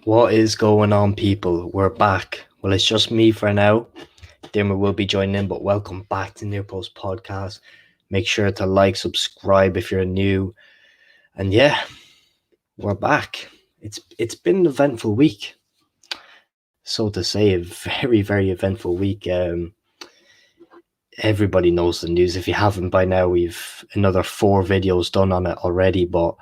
What is going on, people? We're back. Well, it's just me for now. Dimmer will be joining in, but welcome back to Near Post Podcast. Make sure to like, subscribe if you're new, and yeah, we're back. It's been an eventful week, so to say, a very eventful week. Everybody knows the news. If you haven't by now, we've another 4 videos done on it already, but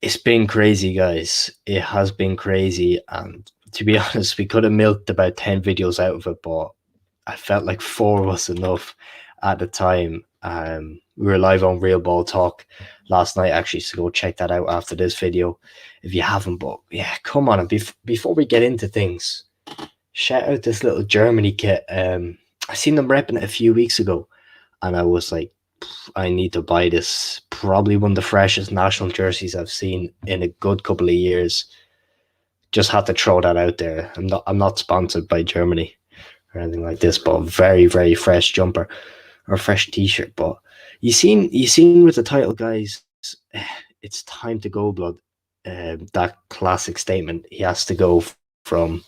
it's been crazy, guys. It has been crazy, and to be honest, we could have milked about 10 videos out of it, but I felt like 4 was enough at the time. We were live on Real Ball Talk last night, actually, so go check that out after this video if you haven't. But yeah, come on, and before we get into things, shout out this little Germany kit. I seen them repping it a few weeks ago, and I was like, I need to buy this. Probably one of the freshest national jerseys I've seen in a good couple of years. Just had to throw that out there. I'm not sponsored by Germany or anything like this, but a very fresh jumper or fresh t-shirt. But you seen with the title, guys, it's time to go, blood. That classic statement. He has to go from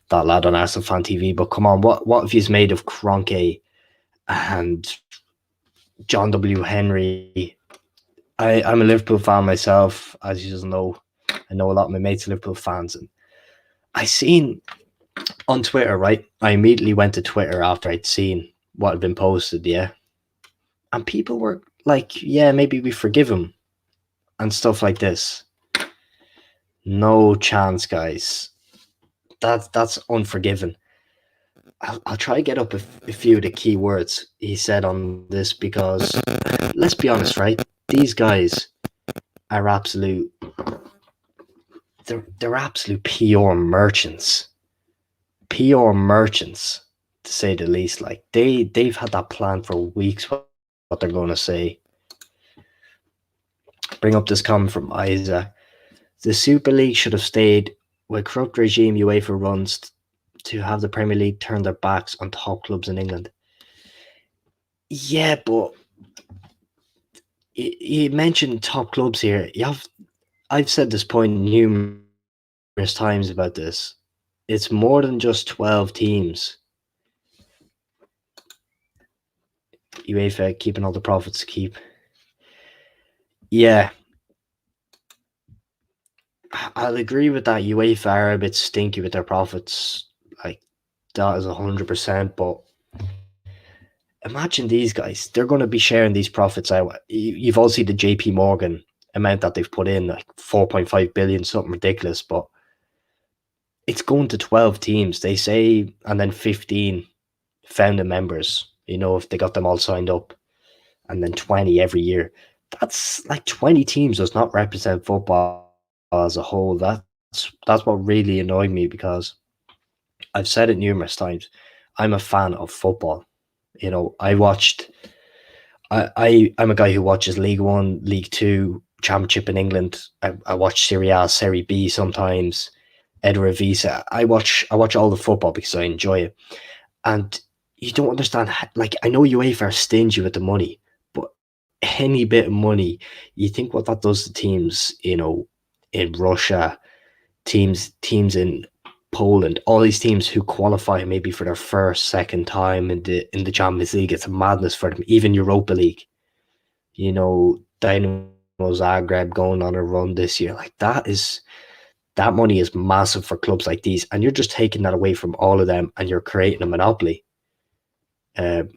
that lad on Arsenal Fan TV. But come on, what have you made of Kroenke and J.W Henry? I'm a Liverpool fan myself, as you just know. I know a lot of my mates are Liverpool fans, and I seen on Twitter, right? I immediately went to Twitter after I'd seen what had been posted, yeah. And people were like, yeah, maybe we forgive him and stuff like this. No chance, guys. That's unforgiven. I'll try to get up a few of the key words he said on this because, let's be honest, right? These guys are they're absolute pure merchants. Pure merchants, to say the least. Like they've had that plan for weeks what they're going to say. Bring up this comment from Isaac. The Super League should have stayed with corrupt regime UEFA runs to have the Premier League turn their backs on top clubs in England. Yeah, but you mentioned top clubs here. I've said this point numerous times about this. It's more than just 12 teams. UEFA keeping all the profits to keep. Yeah, I'll agree with that. UEFA are a bit stinky with their profits. Like, that is 100%. But imagine these guys. They're going to be sharing these profits out. You've all seen the JP Morgan amount that they've put in, like 4.5 billion, something ridiculous. But it's going to 12 teams, they say, and then 15 founding members, if they got them all signed up, and then 20 every year. That's like 20 teams does not represent football as a whole. That's what really annoyed me, because I've said it numerous times. I'm a fan of football. I watched. I'm a guy who watches League One, League Two, Championship in England. I watch Serie A, Serie B sometimes, Eredivisie. I watch all the football because I enjoy it, and you don't understand. Like, I know UEFA are stingy with the money, but any bit of money, you think what that does to teams, in Russia, teams in Poland, all these teams who qualify maybe for their first, second time in the Champions League. It's a madness for them. Even Europa League, Dynamo Zagreb going on a run this year. Like, that money is massive for clubs like these, and you're just taking that away from all of them, and you're creating a monopoly. It's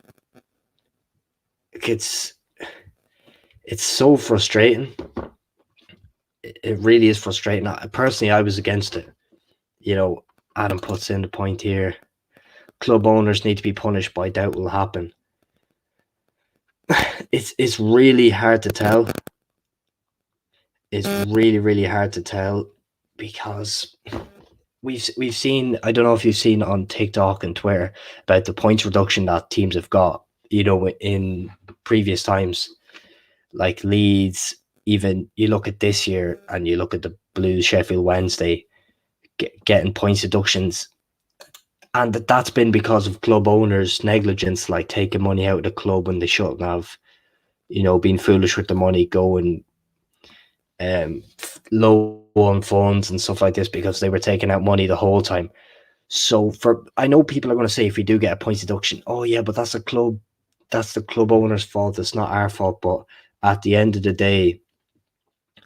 so frustrating. It really is frustrating. Personally, I was against it. Adam puts in the point here. Club owners need to be punished, but I doubt will happen. It's really hard to tell. It's really hard to tell, because we've seen. I don't know if you've seen on TikTok and Twitter about the points reduction that teams have got. In previous times, like Leeds. Even you look at this year, and you look at the Blues, Sheffield Wednesday, getting points deductions, and that's been because of club owners' negligence, like taking money out of the club when they shouldn't have, being foolish with the money, going low on funds and stuff like this because they were taking out money the whole time. So I know people are going to say if we do get a points deduction, oh yeah, but that's the club owner's fault. It's not our fault. But at the end of the day,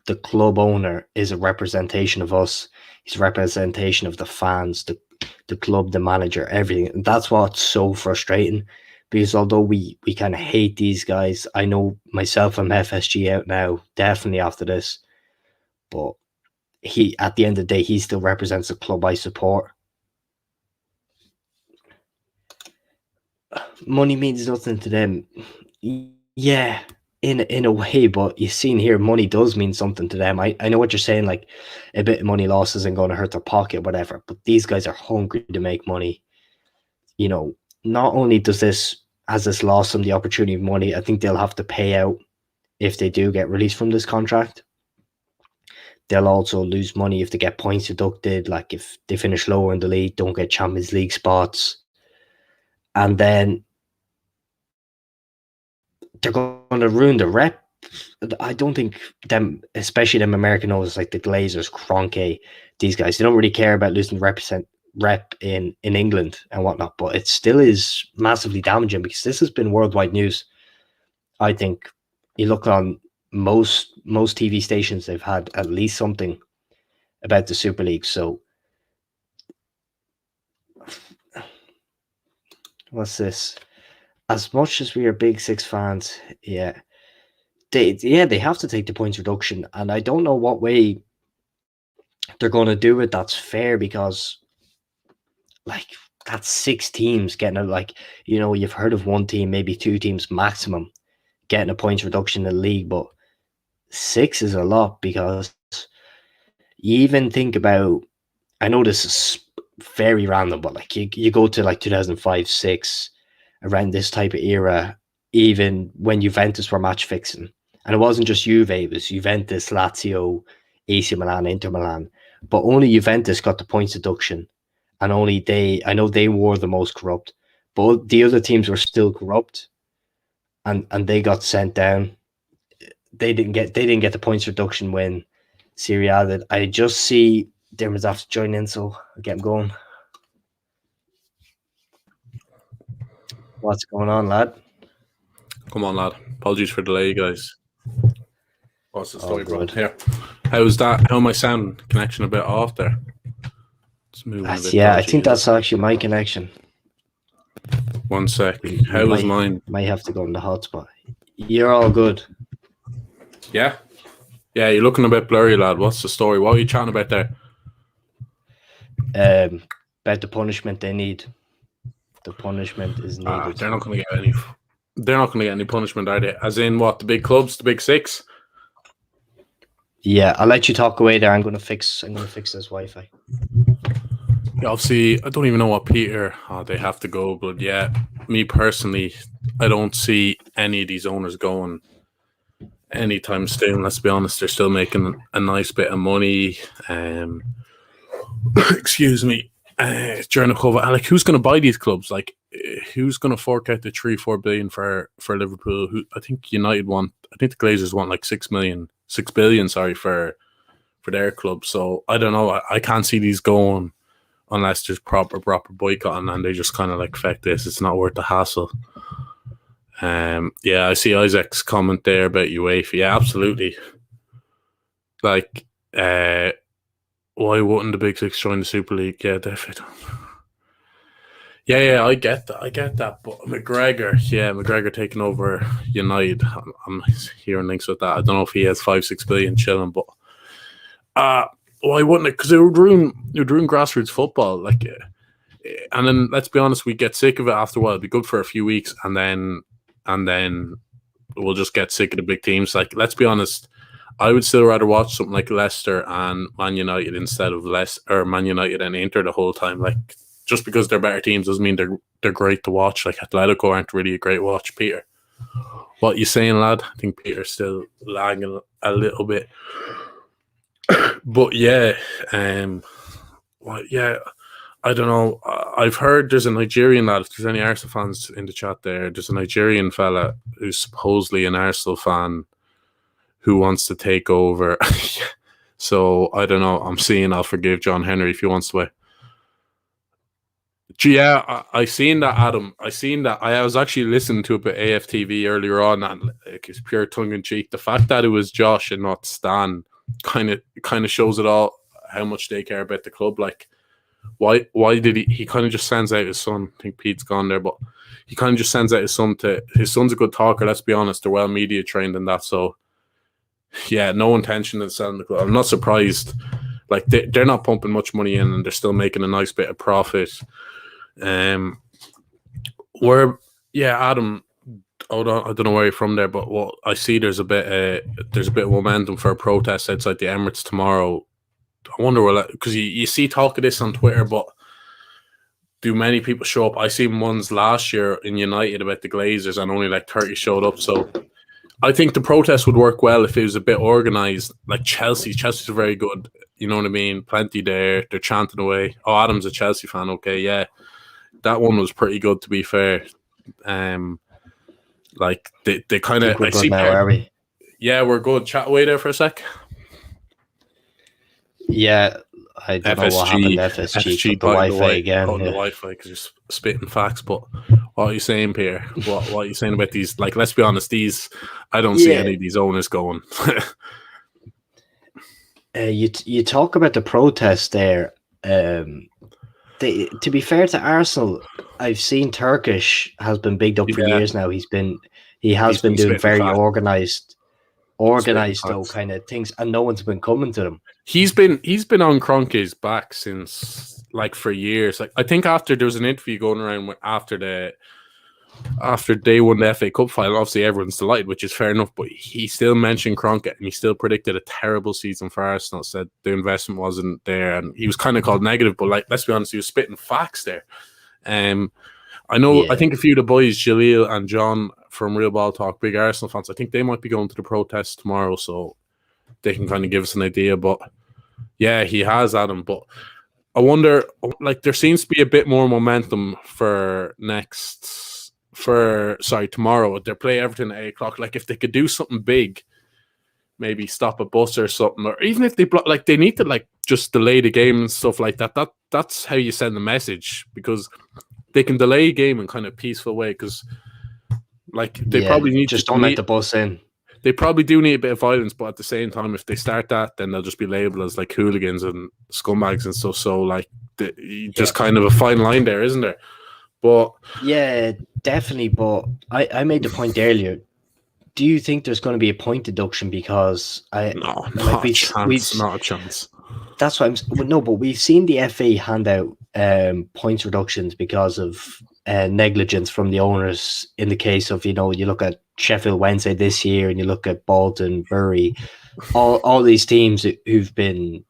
the club owner is a representation of us. He's a representation of the fans, the club, the manager, everything. And that's what's so frustrating. Because although we kind of hate these guys, I know myself, I'm FSG out now, definitely after this. But he, at the end of the day, he still represents the club I support. Money means nothing to them. Yeah, in a way, but you've seen here, money does mean something to them. I know what you're saying, like a bit of money loss isn't going to hurt their pocket, whatever. But these guys are hungry to make money. You know, not only has this lost them the opportunity of money, I think they'll have to pay out if they do get released from this contract. They'll also lose money if they get points deducted, like if they finish lower in the league, don't get Champions League spots. And then they're going to ruin the rep. I don't think them, especially them American owners like the Glazers, Kroenke, these guys, they don't really care about losing rep in England and whatnot, but it still is massively damaging because this has been worldwide news. I think you look on most TV stations, they've had at least something about the Super League. So what's this? As much as we are Big Six fans, they have to take the points reduction, and I don't know what way they're going to do it that's fair, because like that's 6 teams getting a, like, you know, you've heard of one team, maybe 2 teams maximum getting a points reduction in the league, but 6 is a lot. Because you even think about, I know this is very random, but like you go to like 2005-06, around this type of era, even when Juventus were match fixing, and it wasn't just Juve, it was Juventus, Lazio, AC Milan, Inter Milan, but only Juventus got the points deduction, and only I know they were the most corrupt, but the other teams were still corrupt, and they got sent down. They didn't get the points reduction when Serie A did. I just see Dermot's after joining in, so I'll get him going. What's going on, lad? Come on, lad. Apologies for the delay, guys. What's the story, bro? Here. How's that? How am I sound? Connection a bit off there? It's moving a bit. Yeah, I think that's actually my connection. One sec. How was mine? Might have to go in the hotspot. You're all good. Yeah? Yeah, you're looking a bit blurry, lad. What's the story? What are you chatting about there? About the punishment they need. The punishment is needed. They're not going to get any. They're not going to get any punishment, are they? As in what? The big clubs, the big 6. Yeah, I'll let you talk away there. I'm going to fix this Wi-Fi. Yeah, obviously, I don't even know what Peter. They have to go, but yeah, me personally, I don't see any of these owners going anytime soon. Let's be honest, they're still making a nice bit of money. Excuse me. During the COVID, like, who's going to buy these clubs? Like, who's going to fork out the 3-4 billion for Liverpool? Who I think United want. I think the Glazers want like 6 billion. Sorry, for their club. So I don't know. I can't see these going unless there's proper boycotting, and they just kind of like, feck this. It's not worth the hassle. Yeah, I see Isaac's comment there about UEFA. Yeah, absolutely. Like, why wouldn't the Big 6 join the Super League? Yeah, definitely. Yeah, I get that. But McGregor taking over United. I'm hearing links with that. I don't know if he has 5-6 billion chilling, but why wouldn't it? Because it would ruin grassroots football. Like, and then let's be honest, we get sick of it after a while. It'd be good for a few weeks, and then we'll just get sick of the big teams. Like, let's be honest, I would still rather watch something like Leicester and Man United instead of Man United and Inter the whole time. Like, just because they're better teams doesn't mean they're great to watch. Like, Atletico aren't really a great watch. Peter, what you saying, lad? I think Peter's still lagging a little bit. But yeah, I don't know. I've heard there's a Nigerian lad. If there's any Arsenal fans in the chat there's a Nigerian fella who's supposedly an Arsenal fan who wants to take over. So I don't know. I'm seeing I'll forgive John Henry if he wants to wait. Yeah, I seen that, Adam. I seen that. I was actually listening to a bit AFTV earlier on, and it's pure tongue in cheek. The fact that it was Josh and not Stan kind of shows it all how much they care about the club. Like, why did he kind of just sends out his son? I think Pete's gone there, but he kind of just sends out his son to his son's a good talker. Let's be honest, they're well media trained and that. So yeah, no intention of selling the club. I'm not surprised. Like they're not pumping much money in, and they're still making a nice bit of profit. Adam, I don't know where you're from there, but what I see there's a bit of momentum for a protest outside the Emirates tomorrow. I wonder because you see talk of this on Twitter, but do many people show up? I seen ones last year in United about the Glazers, and only like 30 showed up. So I think the protest would work well if it was a bit organised, like Chelsea. Chelsea's very good. You know what I mean? Plenty there. They're chanting away. Oh, Adam's a Chelsea fan. Okay, yeah. That one was pretty good, to be fair. Like they kind of. We're good now, are we? Yeah, we're good. Chat away there for a sec. Yeah, I don't know what happened. FSG cut the Wi-Fi again. The Wi-Fi because you're spitting facts. But what are you saying, Pierre? What are you saying about these? Like, let's be honest. These I don't see any of these owners going. You talk about the protest there. To be fair to Arsenal, I've seen Turkish has been bigged up for years now. He has been doing very organized though kind of things, and no one's been coming to them. He's been on Kroenke's back since like for years. Like I think after there was an interview going around after they won the FA Cup final, obviously everyone's delighted, which is fair enough, but he still mentioned Kroenke and he still predicted a terrible season for Arsenal, said the investment wasn't there, and he was kind of called negative, but like, let's be honest, he was spitting facts there. I think a few of the boys, Jaleel and John from Real Ball Talk, big Arsenal fans, I think they might be going to the protest tomorrow, so they can kind of give us an idea. But yeah, he has, Adam, but I wonder, like, there seems to be a bit more momentum for tomorrow. They play Everton at 8:00. Like, if they could do something big, maybe stop a bus or something, or even if they need to like just delay the game and stuff like that. That's how you send the message, because they can delay a game in kind of peaceful way. Because like they probably need don't let the bus in. They probably do need a bit of violence, but at the same time, if they start that, then they'll just be labelled as like hooligans and scumbags and stuff. So like, just kind of a fine line there, isn't there? But yeah, definitely. But I made the point earlier. Do you think there's going to be a point deduction? Because not a chance. That's what but we've seen the FA hand out points reductions because of negligence from the owners. In the case of, you look at Sheffield Wednesday this year, and you look at Bolton, Bury, all these teams who've been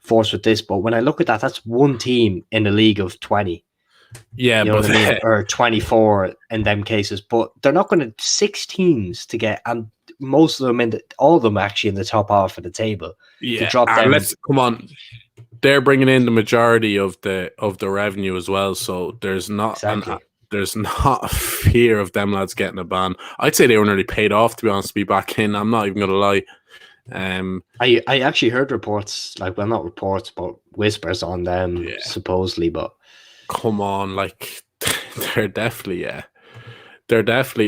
forced with this. But when I look at that, that's one team in a league of 20. Yeah, what I mean? Or 24 in them cases, but they're not going to 6 teams to get, and most of them all of them actually in the top half of the table. Yeah, to drop down. Come on, they're bringing in the majority of the revenue as well, so there's not there's not a fear of them lads getting a ban. I'd say they were nearly paid off, to be honest, to be back in. I'm not even going to lie. I actually heard reports, like, well, not reports, but whispers on them supposedly, but. Come on, like they're definitely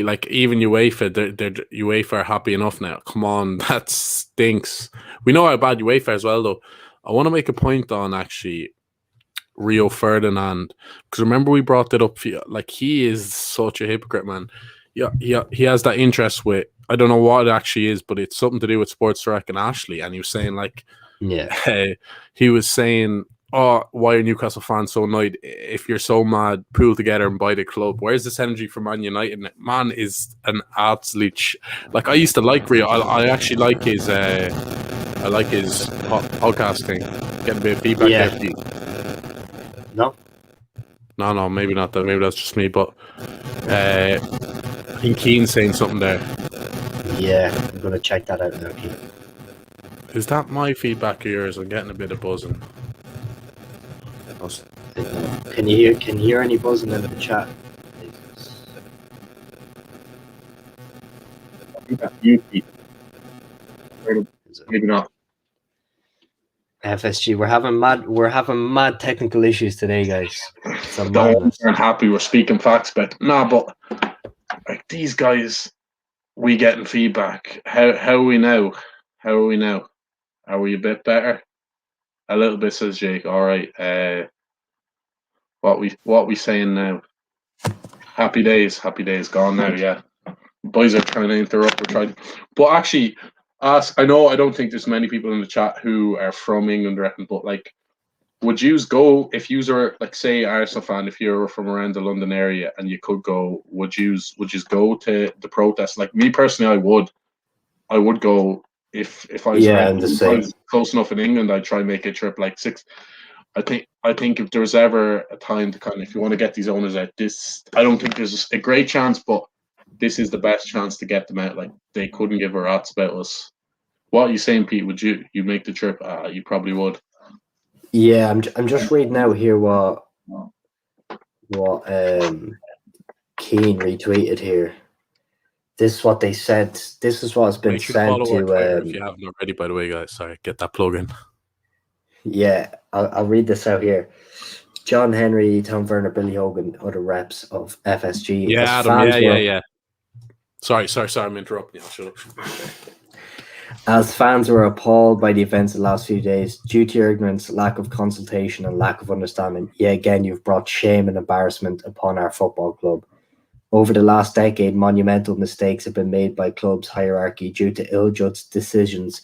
like, even UEFA, they're UEFA are happy enough now. Come on, that stinks. We know how bad UEFA is as well, though. I want to make a point on actually Rio Ferdinand, because remember we brought that up. Like, he is such a hypocrite, man. Yeah, he has that interest with, I don't know what it actually is, but it's something to do with Sports Direct and Ashley, and he was saying like, he was saying, oh, why are Newcastle fans so annoyed? If you're so mad, pull together and buy the club. Where's this energy from Man United? Man is an absolute like, I used to like Rio. I actually like his podcast thing. Getting a bit of feedback there for you. No, maybe not that. Maybe that's just me. But I think Keane's saying something there. Yeah, I'm gonna check that out now, Keane. Is that my feedback or yours? I'm getting a bit of buzzing. Can you hear any buzzing in the chat? I think that's you, Pete. Maybe not. FSG, we're having mad technical issues today, guys. It's a The madness. ones aren't happy. We're speaking facts, but but like these guys, we getting feedback. How are we now? How are we now? Are we a bit better? A little bit, says Jake. All right. What we saying now? Happy days gone now. Yeah, boys are trying to interrupt. We're trying, but actually, ask. I know I don't think there's many people in the chat who are from England, reckon, but like, would you go if you were like, say, Arsenal fan? If you were from around the London area and you could go, would you go to the protest? Like me personally, I would go if I was around. And the If I same. was close enough in England, I'd try and make a trip like six. I think if there was ever a time to kind of, if you want to get these owners out, this I don't think there's a great chance, but this is the best chance to get them out. Like they couldn't give a rat's about us. What are you saying, Pete? Would you make the trip? You probably would. Yeah, I'm just reading out here what Keane retweeted here. This is what they said. This is what has been sent to. If you haven't already, by the way, guys. Sorry, get that plug in. Yeah, I'll read this out here. John Henry, Tom Werner, Billy Hogan, other reps of FSG. Yeah, Adam. Yeah. Sorry. I'm interrupting you. Shut up. As fans were appalled by the events of the last few days, due to your ignorance, lack of consultation, and lack of understanding, yet again you've brought shame and embarrassment upon our football club. Over the last decade, monumental mistakes have been made by club's hierarchy due to ill-judged decisions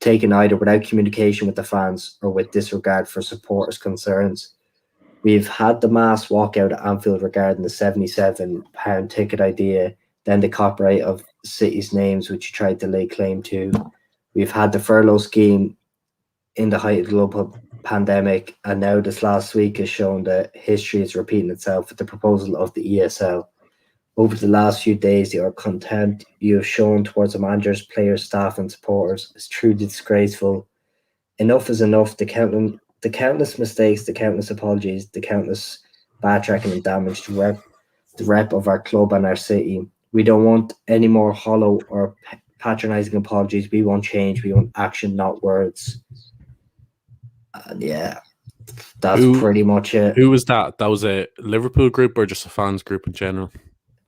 taken either without communication with the fans or with disregard for supporters' concerns. We've had the mass walkout at Anfield regarding the £77 ticket idea, then the copyright of cities' names, which you tried to lay claim to. We've had the furlough scheme in the height of the global pandemic, and now this last week has shown that history is repeating itself with the proposal of the ESL. Over the last few days, the contempt you have shown towards the managers, players, staff, and supporters is truly disgraceful. Enough is enough. The countless mistakes, the countless apologies, the countless backtracking and damage to the rep of our club and our city. We don't want any more hollow or patronizing apologies. We want change. We want action, not words. And yeah, that's pretty much it. Who was that? That was a Liverpool group or just a fans group in general?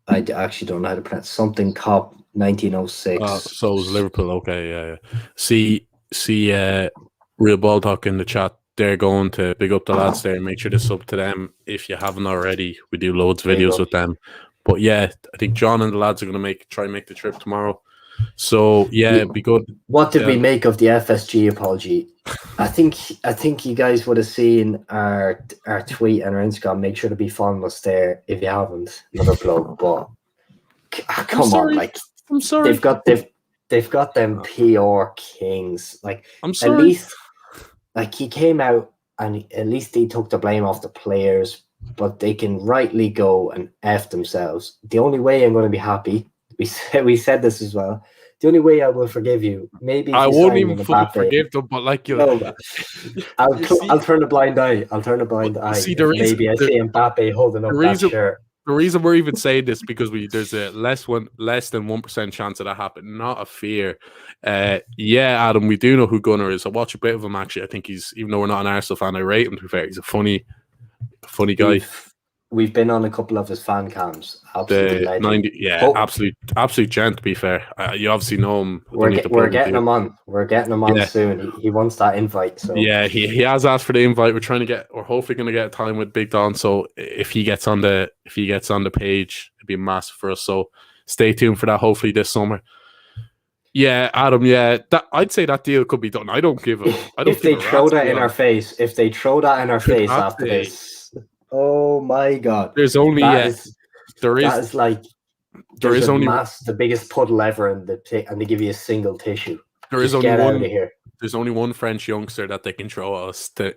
I actually don't know how to pronounce something. Cop 1906. So it was Liverpool. Okay, yeah. See, Real Ball Talk in the chat. They're going to big up the lads there. Make sure to sub to them if you haven't already. We do loads of videos with them. But yeah, I think John and the lads are going to try and make the trip tomorrow. So yeah, it'd be good. What did we make of the FSG apology? I think you guys would have seen our tweet and our Instagram. Make sure to be following us there if you haven't. Another plug, but come on, like I'm sorry. They've got them PR kings. Like I'm sorry. At least, like he came out and at least he took the blame off the players, but they can rightly go and F themselves. The only way I'm going to be happy, we said this as well. The only way I will forgive you, maybe I won't even fully forgive them, but like I'll turn a blind eye. I'll turn a blind eye. See, maybe I see Mbappe holding up that shirt. The reason we're even saying this because there's a less than 1% chance of that happening. Not a fear. Yeah, Adam, we do know who Gunnar is. I watch a bit of him actually. I think he's, even though we're not an Arsenal fan, I rate him. To be fair, he's a funny guy. We've been on a couple of his fan cams. Absolutely, absolute gent. To be fair, you obviously know him. We're getting him on. We're getting him on soon. He wants that invite. So yeah, he has asked for the invite. We're hopefully going to get time with Big Don. So if he gets on the page, it'd be massive for us. So stay tuned for that. Hopefully this summer. Yeah, Adam. Yeah, I'd say that deal could be done. I don't give a. If they throw that in our face after this. Oh my God! There's only the biggest puddle ever, and they give you a single tissue. There's only one French youngster that they can throw at us to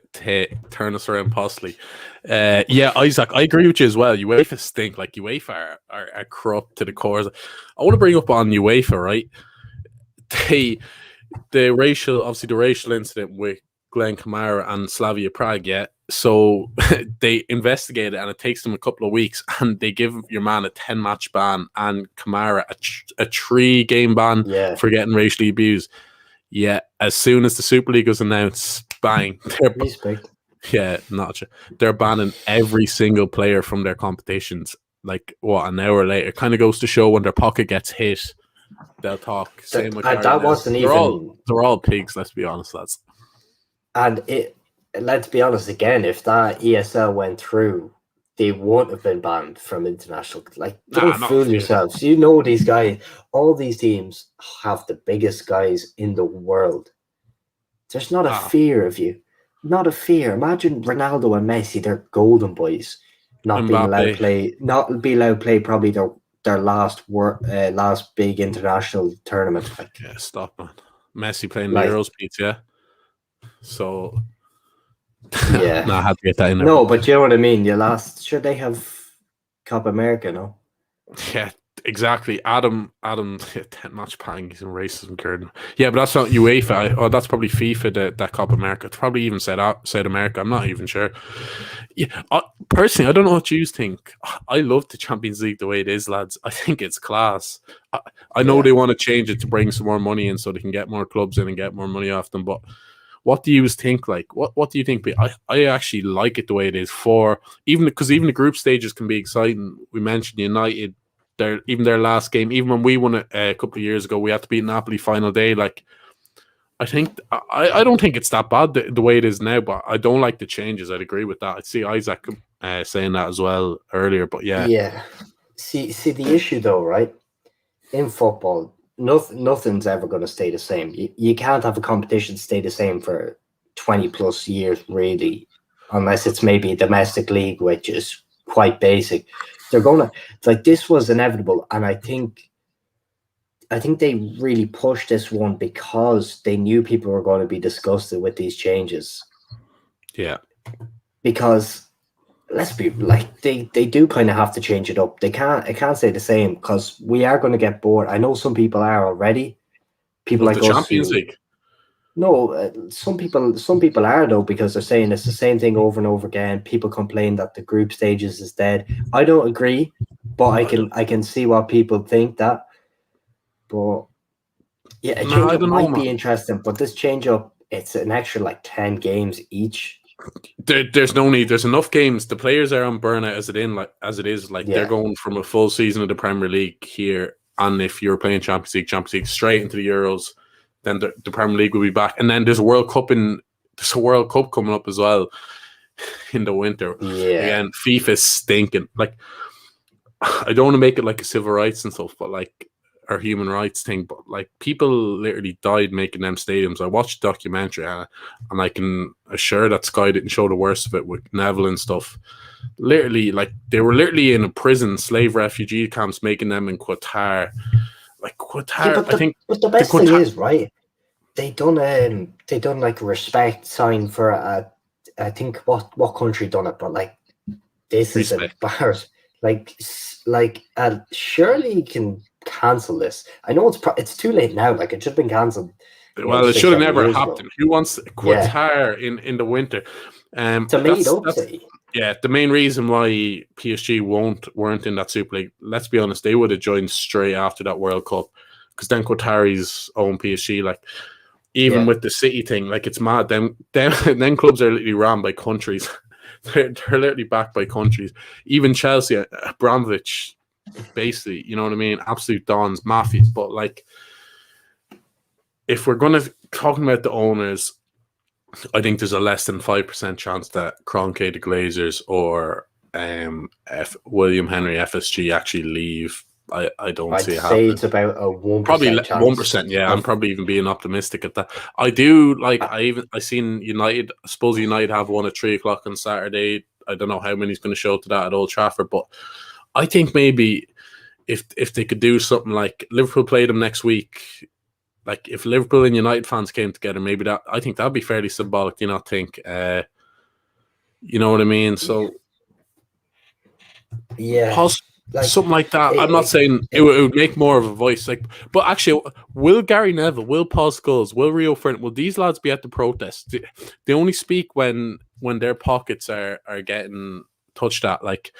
turn us around possibly. Yeah, Isaac, I agree with you as well. UEFA stink. Like UEFA are corrupt to the core. I want to bring up on UEFA, right? The racial incident with Glenn Kamara and Slavia Prague, yeah. So they investigate it and it takes them a couple of weeks and they give your man a 10-match ban and Kamara a 3-game ban for getting racially abused. Yeah, as soon as the Super League was announced, bang. Respect. Yeah, they're banning every single player from their competitions. Like what, an hour later, it kind of goes to show when their pocket gets hit, they'll talk. Same with Gary That Neville. wasn't even. They're all pigs. Let's be honest, lads. And let's be honest again. If that ESL went through, they wouldn't have been banned from international. Like, don't fool yourselves. You know these guys. All these teams have the biggest guys in the world. There's not a fear of you. Not a fear. Imagine Ronaldo and Messi, they're golden boys, not being allowed to play. Not be allowed to play probably their last big international tournament. Like, yeah, stop, man. Messi playing the Euros, Pete, yeah. So yeah, no, I had to get that in there. No, but you know what I mean. Should they have Copa America? No. Yeah, exactly. Adam, match bang. He's in racism, Curtin. Yeah, but that's not UEFA. That's probably FIFA. That Copa America. It's probably even said America. I'm not even sure. Yeah, personally, I don't know what you think. I love the Champions League the way it is, lads. I think it's class. I know they want to change it to bring some more money in so they can get more clubs in and get more money off them. But what do you think? Like, what do you think? I actually like it the way it is. Because even the group stages can be exciting. We mentioned United. Their last game, even when we won it a couple of years ago, we had to beat Napoli final day. Like, I don't think it's that bad the way it is now, but I don't like the changes. I'd agree with that. I see Isaac saying that as well earlier, but yeah. Yeah. See the issue though, right? In football, nothing's ever going to stay the same. You can't have a competition stay the same for 20 plus years, really, unless it's maybe a domestic league, which is quite basic. It's like, this was inevitable, and I think they really pushed this one because they knew people were going to be disgusted with these changes. Yeah. Because let's be like, they do kind of have to change it up. It can't stay the same, because we are going to get bored. I know some people are already. People like the us Champions League. No, some people are, though, because they're saying it's the same thing over and over again. People complain that the group stages is dead. I don't agree, but I can see what people think that. But yeah, a change up might be interesting. But this change up, it's an extra like 10 games each. There's no need. There's enough games. The players are on burnout as it is. They're going from a full season of the Premier League here, and if you're playing Champions League straight into the Euros, then the Premier League will be back, and then there's a World Cup coming up as well in the winter. Yeah, again, FIFA's stinking. Like, I don't want to make it like a civil rights and stuff, but like, or human rights thing, but like, people literally died making them stadiums. I watched a documentary, and I can assure that Sky didn't show the worst of it with Neville and stuff. Literally, like, they were literally in a prison, slave refugee camps, making them in Qatar. Like, Qatar, I think. But the best thing is, right? They done like a respect sign for I think what country done it, but like, this respect. Is embarrassing. Like surely you can cancel this. I know it's too late now. Like, it should have been cancelled. Well, it should have never happened. Who wants Qatar in the winter? Yeah, the main reason why PSG weren't in that Super League, let's be honest, they would have joined straight after that World Cup, because then Qataris own PSG. Like, even with the City thing, like, it's mad. Then clubs are literally run by countries. they're literally backed by countries. Even Chelsea, Abramovich, basically, you know what I mean? Absolute dons, mafia. But like, if we're going to talking about the owners, I think there's a less than 5% chance that Kroenke, the Glazers, or William Henry FSG actually leave. I don't see it happening. I'd say it's about a 1%. Probably 1%. Yeah, I'm probably even being optimistic at that. I do like. I seen United. I suppose United have one at 3:00 on Saturday. I don't know how many is going to show to that at Old Trafford, but I think maybe if they could do something like Liverpool play them next week. Like, if Liverpool and United fans came together, maybe I think that'd be fairly symbolic. Do you not think? You know what I mean? So, yeah, something like that. I'm not saying it would make more of a voice. Like, but actually, will Gary Neville, will Paul Scholes, will Rio Ferdinand, will these lads be at the protest? They only speak when their pockets are getting touched at. Like,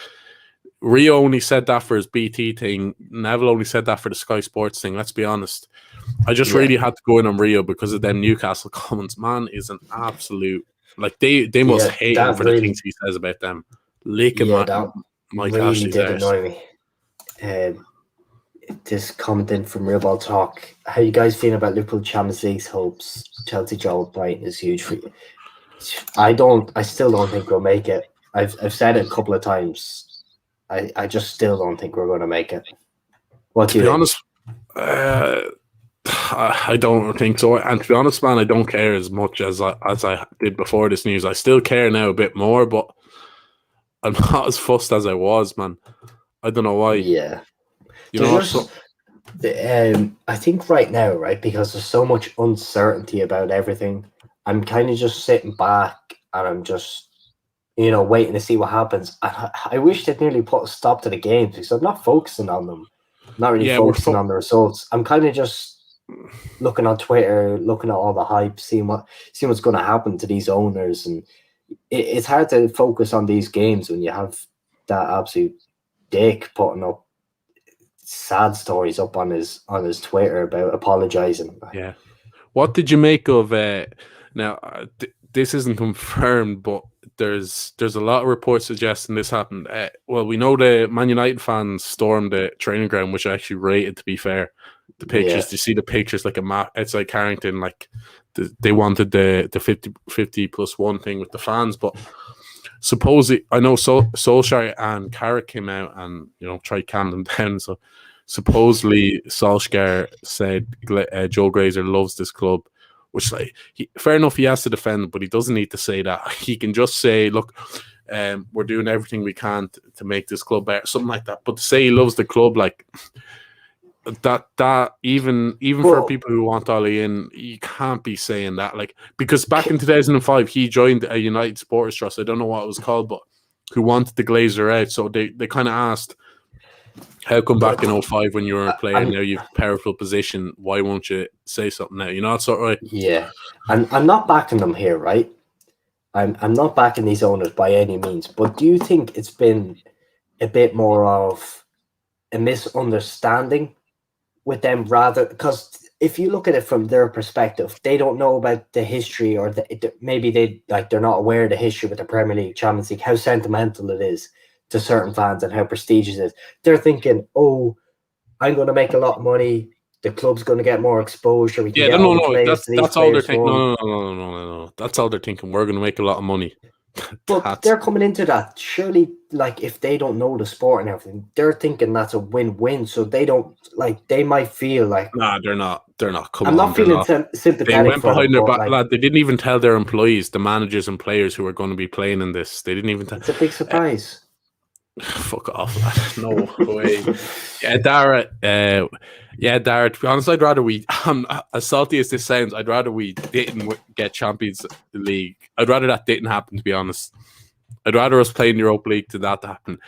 Rio only said that for his BT thing. Neville only said that for the Sky Sports thing. Let's be honest. I just really had to go in on Rio because of them Newcastle comments. Man is an absolute, like, they must hate him for the things he says about them. Licking Mike really Ashley's did arse. annoy me. This comment from Real Ball Talk. How you guys feeling about Liverpool Champions League's hopes? Chelsea job Brighton is huge for you. I still don't think we'll make it. I've said it a couple of times. I just still don't think we're going to make it. What do you think? To be honest, I don't think so. And to be honest, man, I don't care as much as I did before this news. I still care now a bit more, but I'm not as fussed as I was, man. I don't know why. Yeah. You know, I think right now, right, because there's so much uncertainty about everything, I'm kind of just sitting back and I'm just, waiting to see what happens. I wish they'd nearly put a stop to the games because I'm not focusing on them. I'm not really focusing on the results. I'm kind of just looking on Twitter, looking at all the hype, seeing what's going to happen to these owners, and it's hard to focus on these games when you have that absolute dick putting up sad stories up on his Twitter about apologizing. Yeah. What did you make of now this isn't confirmed, but there's a lot of reports suggesting this happened. Well, we know the Man United fans stormed the training ground, which I actually rated, to be fair. The pictures, you see the pictures like a map. It's like Carrington, like they wanted the 50+1 thing with the fans, but supposedly, I know Solskjaer and Carrick came out and tried to calm them down. So supposedly Solskjaer said Joe Glazer loves this club, which fair enough, he has to defend, but he doesn't need to say that. He can just say, look, we're doing everything we can to make this club better, something like that. But to say he loves the club, like that even for people who want Ollie in, you can't be saying that, like, because back in 2005 he joined a United Supporters Trust, I don't know what it was called, but who wanted the Glazer out. So they kind of asked, how come back in 05 when you were a player, now you've a powerful position, why won't you say something now? It's sort of right. Yeah, and I'm not backing them here, right? I'm not backing these owners by any means, but do you think it's been a bit more of a misunderstanding with them, rather, because if you look at it from their perspective, they don't know about the history, or maybe they're not aware of the history with the Premier League, Champions League, how sentimental it is to certain fans and how prestigious it is. They're thinking, oh, I'm going to make a lot of money, the club's going to get more exposure. We can that's all they're thinking. No. That's all they're thinking. We're going to make a lot of money. But they're coming into that. Surely, like, if they don't know the sport and everything, they're thinking that's a win-win. So they don't, like, they might feel like... Nah, they're not. I'm not feeling sympathetic. They went behind their back, lad. They didn't even tell their employees, the managers and players who are going to be playing in this. They didn't even tell. It's a big surprise. Fuck off, lad. No way. Dara, to be honest, I'd rather as salty as this sounds, I'd rather we didn't get Champions League. I'd rather that didn't happen, to be honest. I'd rather us play in Europa League to that to happen.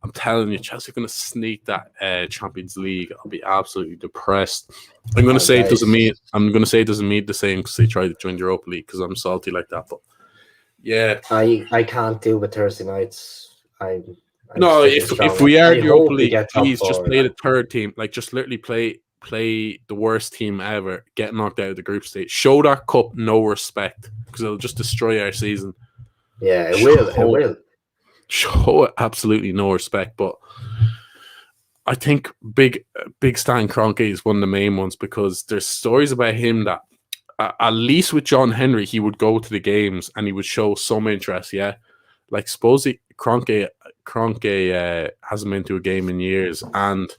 I'm telling you, Chelsea are going to sneak that Champions League. I'll be absolutely depressed. I'm going to say it doesn't mean the same because they tried to join the Europa League, because I'm salty like that. But yeah, I can't deal with Thursday nights. If we are in Europa League, please just play the third team. Like, just literally play the worst team ever, get knocked out of the group stage. Show that cup no respect, because it'll just destroy our season. Yeah, it will. Show it absolutely no respect. But I think big Stan Kroenke is one of the main ones, because there's stories about him that at least with John Henry, he would go to the games and he would show some interest. Yeah, like, suppose Kroenke hasn't been to a game in years, and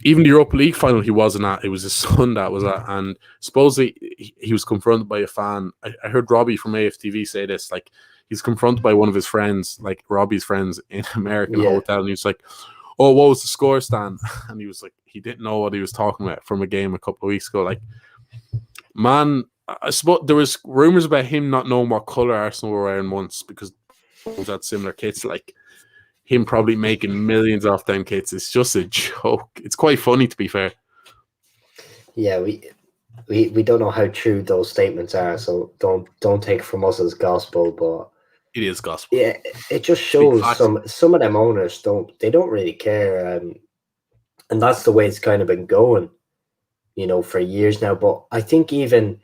even the Europa League final he wasn't at. It was his son that was at, and supposedly he was confronted by a fan. I heard Robbie from AFTV say this, like, he's confronted by one of his friends, like Robbie's friends, in an American hotel, and he was like, oh, what was the score, Stan? And he was like, he didn't know what he was talking about from a game a couple of weeks ago. Like, man, I suppose there was rumors about him not knowing what colour Arsenal were wearing once, because we had similar kits. Like, him probably making millions off them kits. It's just a joke. It's quite funny, to be fair. Yeah, we don't know how true those statements are, so don't take it from us as gospel, but it is gospel. Yeah, it just shows some of them owners don't really care, and that's the way it's kind of been going. you know, for years now. But I think even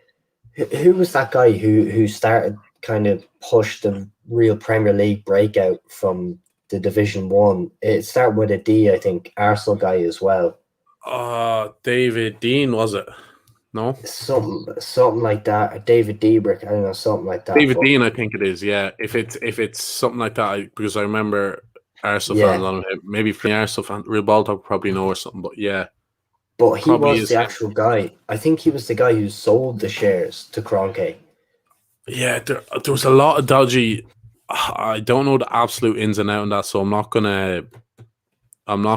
who was that guy who started kind of pushed the real Premier League breakout from the Division One? It started with a D, I think. Arsenal guy as well. David Dean, was it? No? Something like that. David Debrick, I don't know, something like that. David but, Dean, I think it is, yeah. If it's something like that, because I remember Arsenal fans yeah. on it. Maybe from the Arsenal fan, Real Baltic probably know or something, but yeah. But he Probably was is the him. actual guy. I think he was the guy who sold the shares to Kroenke. Yeah, there was a lot of dodgy. I don't know the absolute ins and outs on that, so I'm not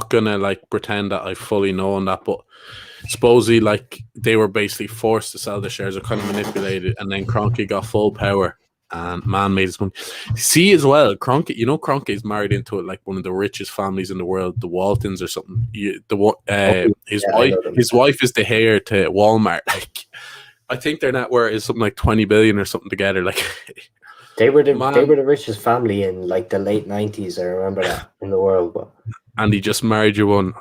gonna like pretend that I fully know on that. But supposedly, like they were basically forced to sell the shares or kind of manipulated, and then Kroenke got full power, and man made his money. See as well, Kroenke. You know, Kroenke is married into it like one of the richest families in the world, the Waltons or something. His Yeah, I wife, know them. his wife is the heir to Walmart. Like, I think their net worth is something like 20 billion or something together. Like, They were the man, richest family in like the late 90s. I remember that in the world. But and he just married you one.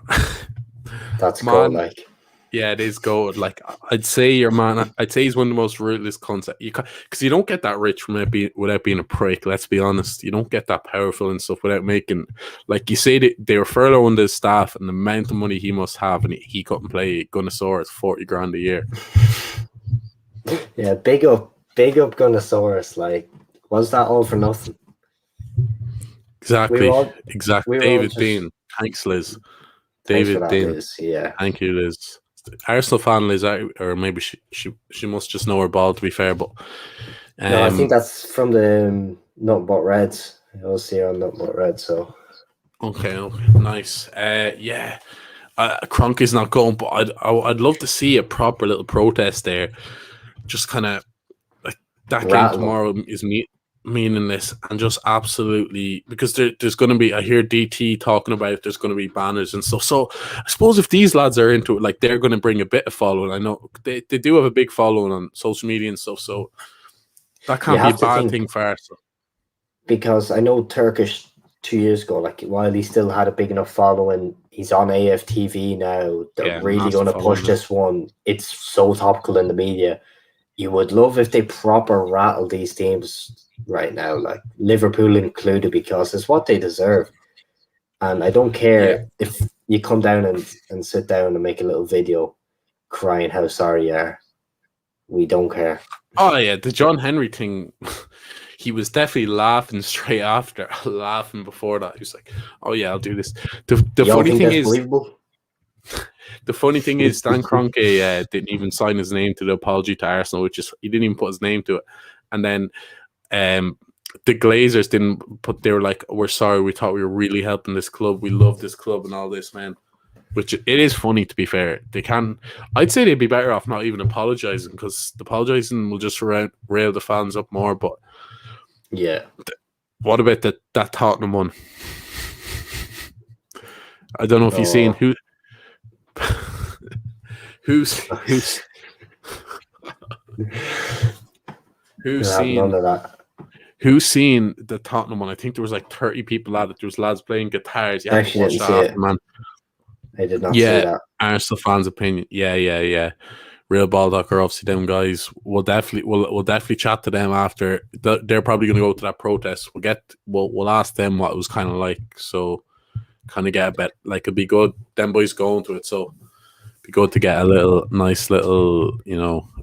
that's cool. Man, Like, yeah, it is gold. Like, I'd say your man. I'd say he's one of the most ruthless cunts. Because you don't get that rich from it without being a prick. Let's be honest. You don't get that powerful and stuff without making. Like you say, they were furloughing the staff, and the amount of money he must have, and he couldn't play Gunnosaurus 40 grand a year. yeah, big up Gunnosaurus. Like, was that all for nothing? Exactly. We were all David just, Dean. Thanks, Liz. thanks for David that, Dean. Liz. Yeah. Thank you, Liz. Arsenal fan Liz, or maybe she must just know her ball. To be fair, but No, I think that's from the Nothing But Reds. I was see on Nothing But Reds. So okay, nice. Yeah, Kroenke's not going, but I'd love to see a proper little protest there. Just kind of like that game tomorrow is meaningless and just absolutely because there's going to be. I hear DT talking about there's going to be banners and stuff. So I suppose if these lads are into it, like they're going to bring a bit of following. I know they do have a big following on social media and stuff. So that can't be a bad thing for Arsenal. Because I know Turkish 2 years ago, like while he still had a big enough following, he's on AFTV now. They're really going to push this one. It's so topical in the media. You would love if they proper rattle these teams right now, like Liverpool included, because it's what they deserve. And I don't care if you come down and sit down and make a little video crying how sorry you are. We don't care. Oh yeah, the John Henry thing. He was definitely laughing straight after, laughing before that. He was like, "Oh yeah, I'll do this." The funny thing is, believable? The funny thing is, Stan Kroenke didn't even sign his name to the apology to Arsenal, which is he didn't even put his name to it. And then the Glazers didn't put. They were like, "We're sorry. We thought we were really helping this club. We love this club and all this, man." Which it is funny, to be fair. They can. I'd say they'd be better off not even apologizing because apologizing will just rail the fans up more. But yeah, what about that Tottenham one? I don't know if you've seen who's seen who's seen the Tottenham one? I think there was like 30 people at it. There was lads playing guitars. You actually didn't see it, man. I did not see that. Arsenal fans' opinion. Yeah. Real Baldock are obviously them guys. We'll definitely chat to them after. They're probably going to go to that protest. We'll ask them what it was kind of like. So kind of get a bit like it'd be good. Them boys going to it. So it'd be good to get a nice little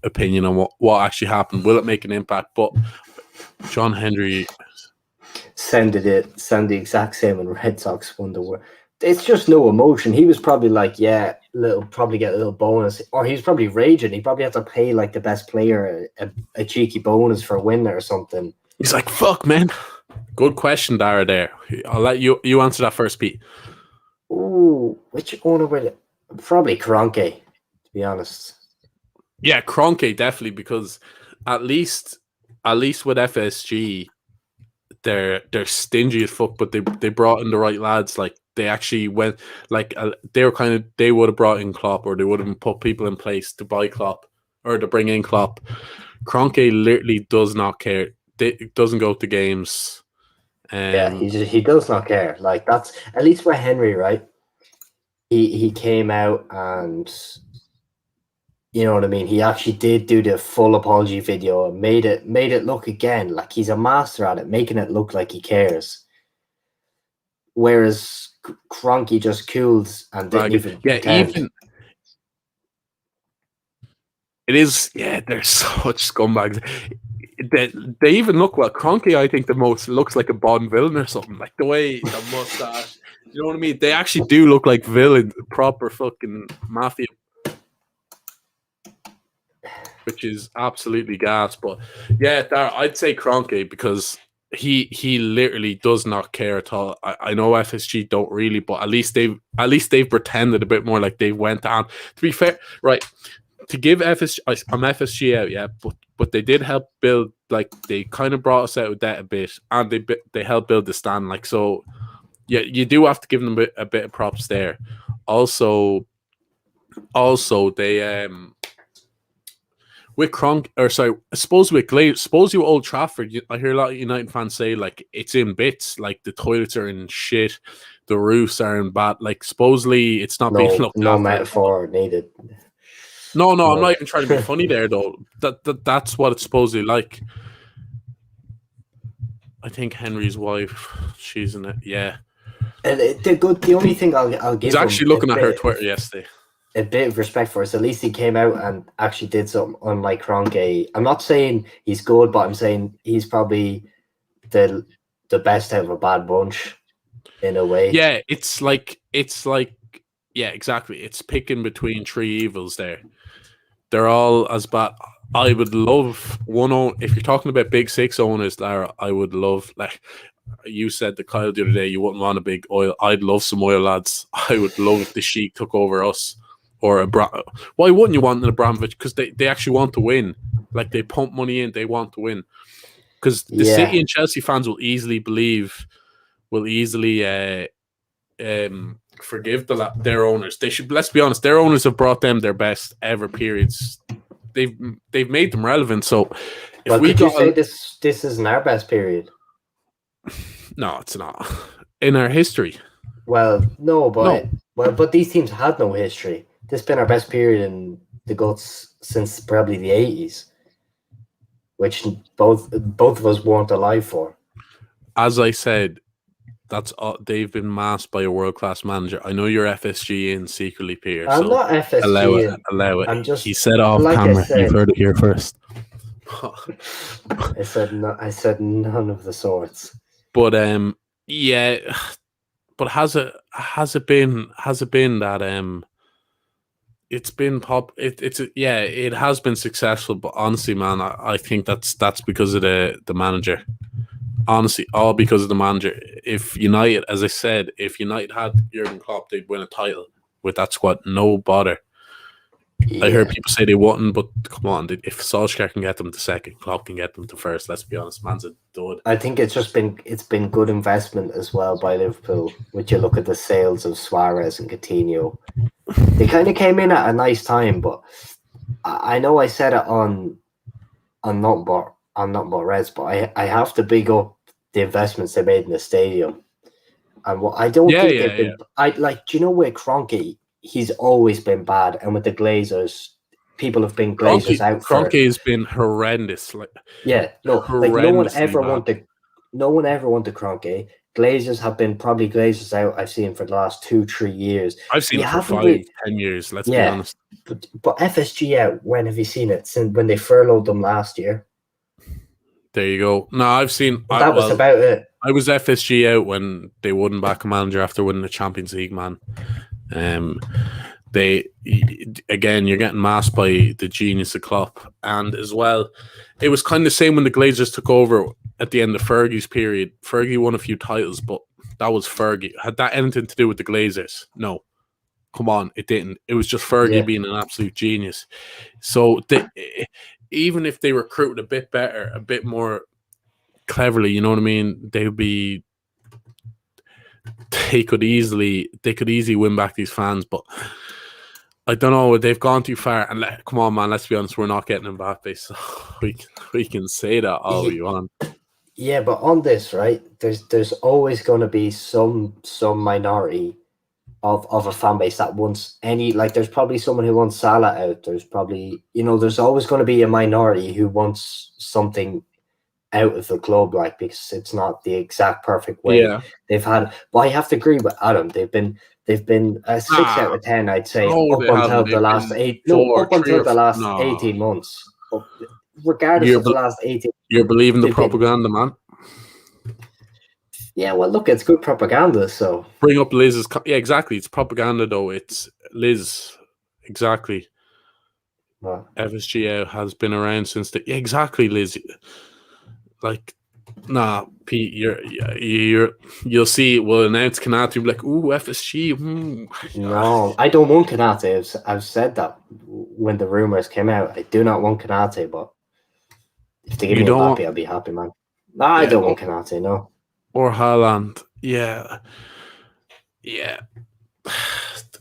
opinion on what actually happened. Will it make an impact? But John Henry sounded the exact same when Red Sox won the World. It's just no emotion. He was probably like, probably get a little bonus, or he was probably raging. He probably had to pay like the best player a cheeky bonus for a win or something. He's like, "Fuck, man." Good question, Dara. There, I'll let you answer that first, Pete. Ooh, which owner will it? Probably Kroenke, to be honest. Yeah, Kroenke definitely, because at least with FSG, they're stingy as fuck, but they brought in the right lads. Like they actually went like they would have brought in Klopp, or they would have put people in place to buy Klopp or to bring in Klopp. Kroenke literally does not care. Doesn't go to games. He does not care. Like that's at least for Henry, right? He came out and You know what I mean? He actually did do the full apology video and made it look again like he's a master at it, making it look like he cares. Whereas Kroenke just cooled and didn't even pretend. even it is. Yeah, they're such scumbags. They even look well. Kroenke, I think, the most looks like a Bond villain or something. Like the way the mustache. You know what I mean? They actually do look like villains, proper fucking mafia, which is absolutely gas. But yeah, I'd say Kroenke because he literally does not care at all. I know FSG don't really, but at least they've pretended a bit more like they went on. To be fair, right? To give FSG, I'm FSG out, yeah, but they did help build, like they kind of brought us out of debt a bit, and they helped build the stand, like so. Yeah, you do have to give them a bit of props there. Also they with Kroenke, or sorry, I suppose with Glazers, suppose you Old Trafford, I hear a lot of United fans say like it's in bits, like the toilets are in shit, the roofs are in bad, like supposedly it's not being looked No after. metaphor needed. No, I'm not even trying to be funny there though. That's what it's supposedly like. I think Henry's wife, she's in it. Yeah, And the only thing I'll give I was him actually looking at her Twitter yesterday. A bit of respect for is at least he came out and actually did something unlike Kroenke. I'm not saying he's good, but I'm saying he's probably the best out of a bad bunch in a way. Yeah, it's like yeah, exactly. It's picking between three evils there. They're all as bad. I would love if you're talking about big six owners, Lara, I would love, like you said to Kyle the other day, you wouldn't want a big oil. I'd love some oil lads. I would love if the Sheik took over us or why wouldn't you want an Abramovich? Because they actually want to win. Like they pump money in, they want to win. Because the City and Chelsea fans will easily forgive their owners. They should. Let's be honest. Their owners have brought them their best ever periods. They've made them relevant. So, if we could say this isn't our best period? No, it's not in our history. Well, no, but these teams had no history. This has been our best period in the guts since probably the 80s, which both of us weren't alive for. As I said, that's they've been masked by a world-class manager. I know you're FSG in secretly, Pierre. I'm not FSG. Allow it. I'm just, he said off like camera. You've heard it here first. I said none of the sorts. But yeah. But has it been that it's been it has been successful, but honestly, man, I think that's because of the manager. Honestly, all because of the manager. If United, as I said, if United had Jurgen Klopp, they'd win a title with that squad, no bother. Yeah. I heard people say they wouldn't, but come on, if Solskjaer can get them to second, Klopp can get them to first. Let's be honest, man's a dud. I think it's been good investment as well by Liverpool. Would you look at the sales of Suarez and Coutinho? They kind of came in at a nice time, but I know I said it on Not But Reds, but I have to big up the investments they made in the stadium. And what I don't think they've been. I like. Do you know where Kroenke? He's always been bad, and with the Glazers, people have been Glazers out. Kroenke has been horrendous. No one ever wanted Kroenke. Glazers have been probably Glazers out. I've seen for the last 2-3 years. I've seen it for 5-10 years. Let's be honest. But FSG out. When have you seen it? Since when they furloughed them last year. There you go. No, I've seen. That was about it. I was FSG out when they wouldn't back a manager after winning the Champions League, man. You're getting masked by the genius of Klopp, and as well, it was kind of the same when the Glazers took over at the end of Fergie's period. Fergie won a few titles, but that was Fergie. Had that anything to do with the Glazers? No. Come on, it didn't. It was just Fergie being an absolute genius. So even if they recruited a bit better, a bit more cleverly, you know what I mean, they could easily win back these fans, but I don't know, they've gone too far. And come on, man, let's be honest, we're not getting Mbappe, so we can say that all we want. Yeah, but on this, right, there's always going to be some minority of a fan base that wants any, like, there's probably someone who wants Salah out. There's probably, there's always going to be a minority who wants something out of the club, like, because it's not the exact perfect way they've had. But I have to agree with Adam. They've been a 6 out of 10, I'd say, no, up they until haven't. the last up until the last 18 months. Regardless of the last 18, you're believing the propaganda, man. Yeah, well, look, it's good propaganda. So bring up Liz's. Yeah, exactly. It's propaganda, though. It's Liz. Exactly. What? FSG has been around since the. Yeah, exactly, Liz. Like, nah, Pete. You'll see. We'll announce Konate. You'll be like, ooh, FSG. No, I don't want Konate. I've said that when the rumors came out. I do not want Konate, but if they give me Mbappe, I'll be happy, man. No, I don't want Konate, no. Or Haaland. Yeah.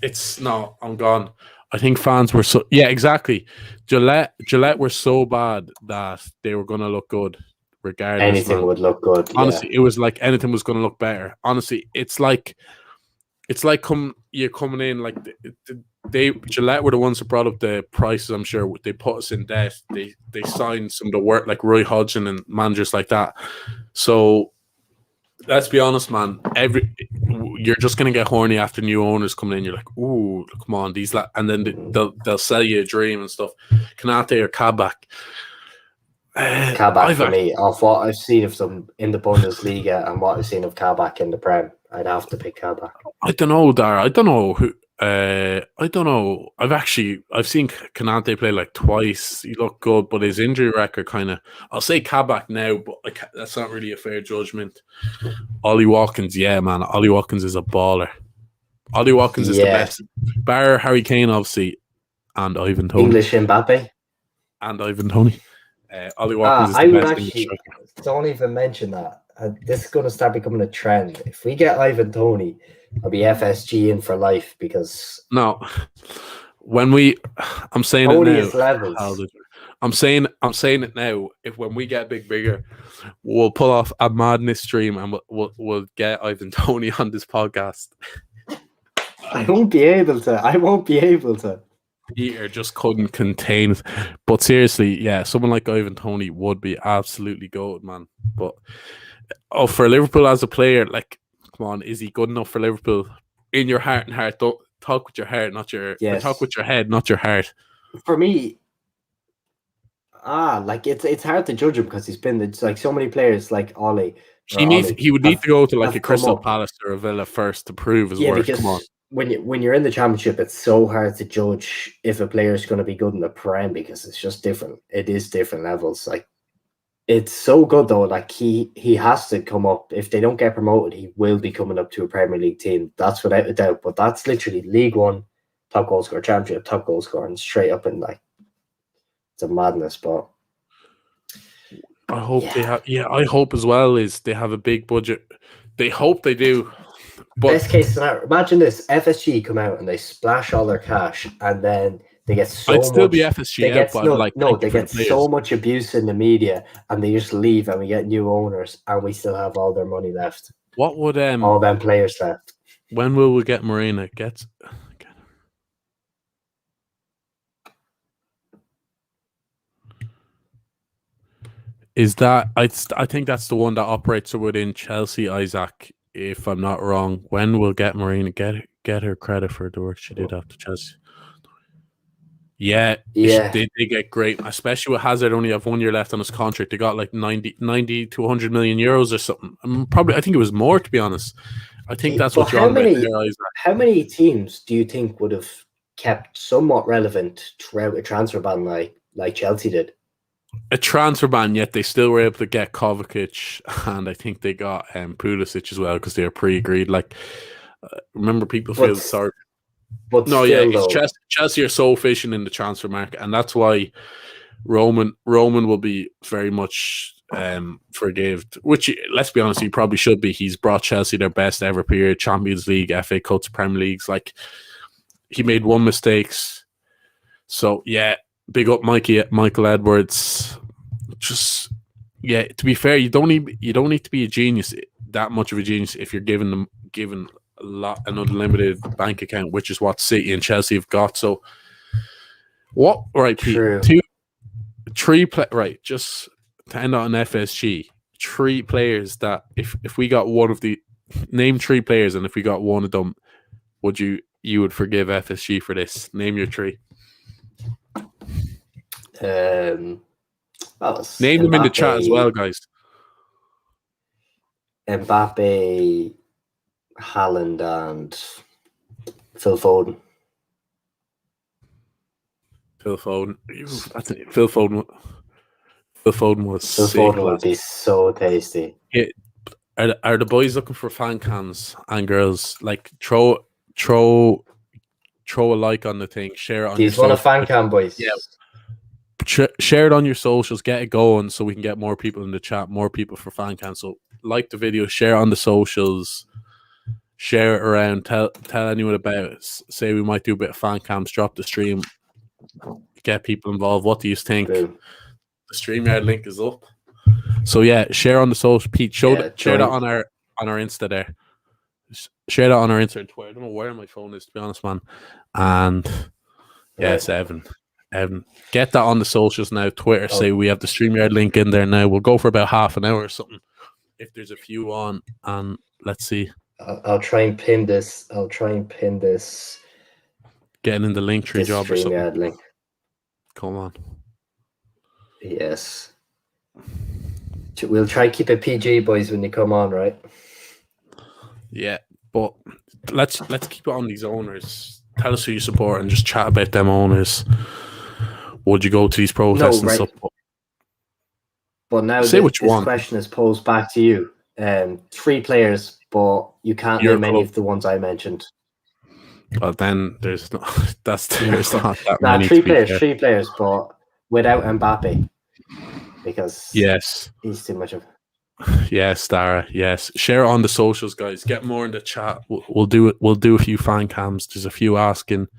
It's no, I'm gone. I think fans were so exactly. Gillette were so bad that they were gonna look good regardless. Anything would look good. Honestly, it was like anything was gonna look better. Honestly, it's like you're coming in like Gillette were the ones that brought up the prices. I'm sure they put us in debt. They signed some of the work like Roy Hodgson and managers like that. So let's be honest, man. You're just gonna get horny after new owners coming in. You're like, ooh, come on, and then they'll sell you a dream and stuff. Konate or Kabak. Kabak for me, of what I've seen of them in the Bundesliga and what I've seen of Kabak in the Prem, I'd have to pick Kabak. I don't know, Dara. I don't know who. I don't know. I've seen Konate play like twice. He looked good, but his injury record kind of. I'll say Kabak now, but that's not really a fair judgment. Ollie Watkins, yeah, man. Ollie Watkins is a baller. Ollie Watkins is the best. Bar Harry Kane, obviously, and Ivan Toney. English Mbappe and Ivan Toney. Ollie Watkins is the best. Actually, don't even mention that. This is going to start becoming a trend. If we get Ivan Toney, I'll be FSG in for life because no. I'm saying Toney it now. Levels. I'm saying it now. If when we get bigger, we'll pull off a madness stream and we'll get Ivan Toney on this podcast. I won't be able to. Peter just couldn't contain it. But seriously, yeah, someone like Ivan Toney would be absolutely gold, man. But for Liverpool as a player, like, come on, is he good enough for Liverpool? In your heart and heart, don't talk with your heart, not your talk with your head, not your heart. For me, like it's hard to judge him because he's been like so many players like Ollie. He would need to go to like a Crystal Palace or a Villa first to prove his worth. Come on. When you're in the Championship, it's so hard to judge if a player is going to be good in the Prem because it's just different. It is different levels. Like, it's so good though. Like he has to come up. If they don't get promoted, he will be coming up to a Premier League team. That's without a doubt. But that's literally League One, top goal scorer, Championship, top goal scorer, and straight up and like it's a madness. But I hope they have. Yeah, I hope as well is they have a big budget. They hope they do. But best case scenario, imagine this: FSG come out and they splash all their cash, and then they get so. I'd still be FSG. They get so much abuse in the media, and they just leave, and we get new owners, and we still have all their money left. What would all them players left? When will we get Marina? Is that I think that's the one that operates within Chelsea, Isaac. If I'm not wrong, when will get Marina get her credit for the work she did after Chelsea? Yeah. They get great, especially with Hazard only have 1 year left on his contract. They got like 90 to 100 million euros or something. I think it was more, to be honest. I think that's what you're on about there, Isaac. How many teams do you think would have kept somewhat relevant throughout a transfer ban like Chelsea did? A transfer ban, yet they still were able to get Kovacic, and I think they got Pulisic as well because they were pre-agreed. Like, remember, people feel sorry. But no, Chelsea are so efficient in the transfer market, and that's why Roman will be very much forgived. Which, let's be honest, he probably should be. He's brought Chelsea their best ever period: Champions League, FA Cups, Premier Leagues. Like, he made one mistakes, so yeah. Big up Michael Edwards. Just to be fair, you don't need to be a genius, that much of a genius, if you're given an unlimited bank account, which is what City and Chelsea have got. So what? Right, Pete. True. Right, just to end on FSG. 3 players that if we got one of the name 3 players, and if we got one of them, you would forgive FSG for this? Name your 3. Well, Name them in the chat as well, guys. Mbappe, Haaland, and Phil Foden. Phil Foden. Phil Foden was Phil sick. Foden would be so tasty. Are the boys looking for fan cams and girls? Like throw a like on the thing, share it on. These one of fan cam boys. Yeah. Share it on your socials, get it going so we can get more people in the chat, more people for fan cam. So like the video, share it on the socials, share it around, tell anyone about it. Say we might do a bit of fan cams, drop the stream, get people involved. What do you think? Boom. The StreamYard link is up. So yeah, share on the social. Pete, share that on our Insta there. Share that on our Insta and Twitter. I don't know where my phone is, to be honest, man. And yes, Evan, get that on the socials now. Twitter, say we have the StreamYard link in there now. We'll go for about half an hour or something. If there's a few on, and let's see. I'll try and pin this. Getting in the link tree job or something. Link. Come on. Yes. We'll try keep it PG, boys, when you come on, right? Yeah, but let's keep it on these owners. Tell us who you support and just chat about them owners. Would you go to these protests and stuff? But now say what you want. This question is posed back to you. 3 players, but you can't name any of the ones I mentioned. Well, then there's not that many. 3 players, but without Mbappe, because he's too much of. Yes, Dara. Yes, share it on the socials, guys. Get more in the chat. We'll do it. We'll do a few fan cams. There's a few asking.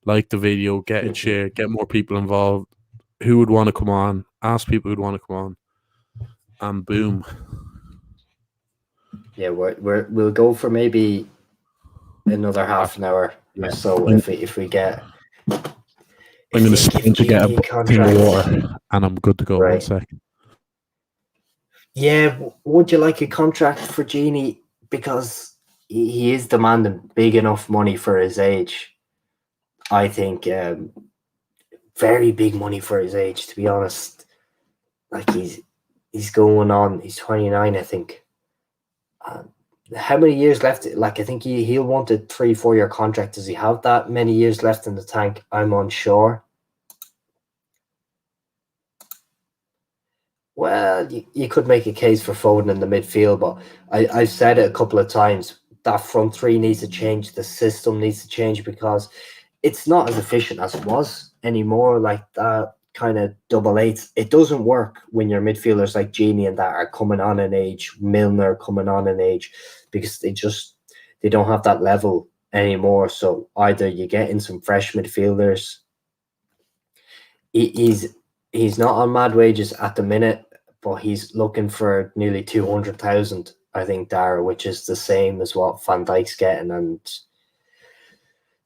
Like the video, get it shared, get more people involved. Who would want to come on? Ask people who'd want to come on, and boom. Yeah, we'll go for maybe another half an hour or so if we get. I'm going to sprint to get a thing of water, and I'm good to go. Right. 1 second. Yeah, would you like a contract for Gini? Because he is demanding big enough money for his age. I think very big money for his age, to be honest. Like he's going on. He's 29, I think. How many years left? Like I think he'll want a 3-4 year contract. Does he have that many years left in the tank? I'm unsure. Well, you could make a case for Foden in the midfield, but I've said it a couple of times. That front 3 needs to change. The system needs to change because it's not as efficient as it was anymore. Like that kind of double 8s. It doesn't work when your midfielders like Gini and that are coming on in age, Milner coming on in age, because they don't have that level anymore. So either you get in some fresh midfielders. He's not on mad wages at the minute, but he's looking for nearly 200,000, I think, Dara, which is the same as what Van Dijk's getting and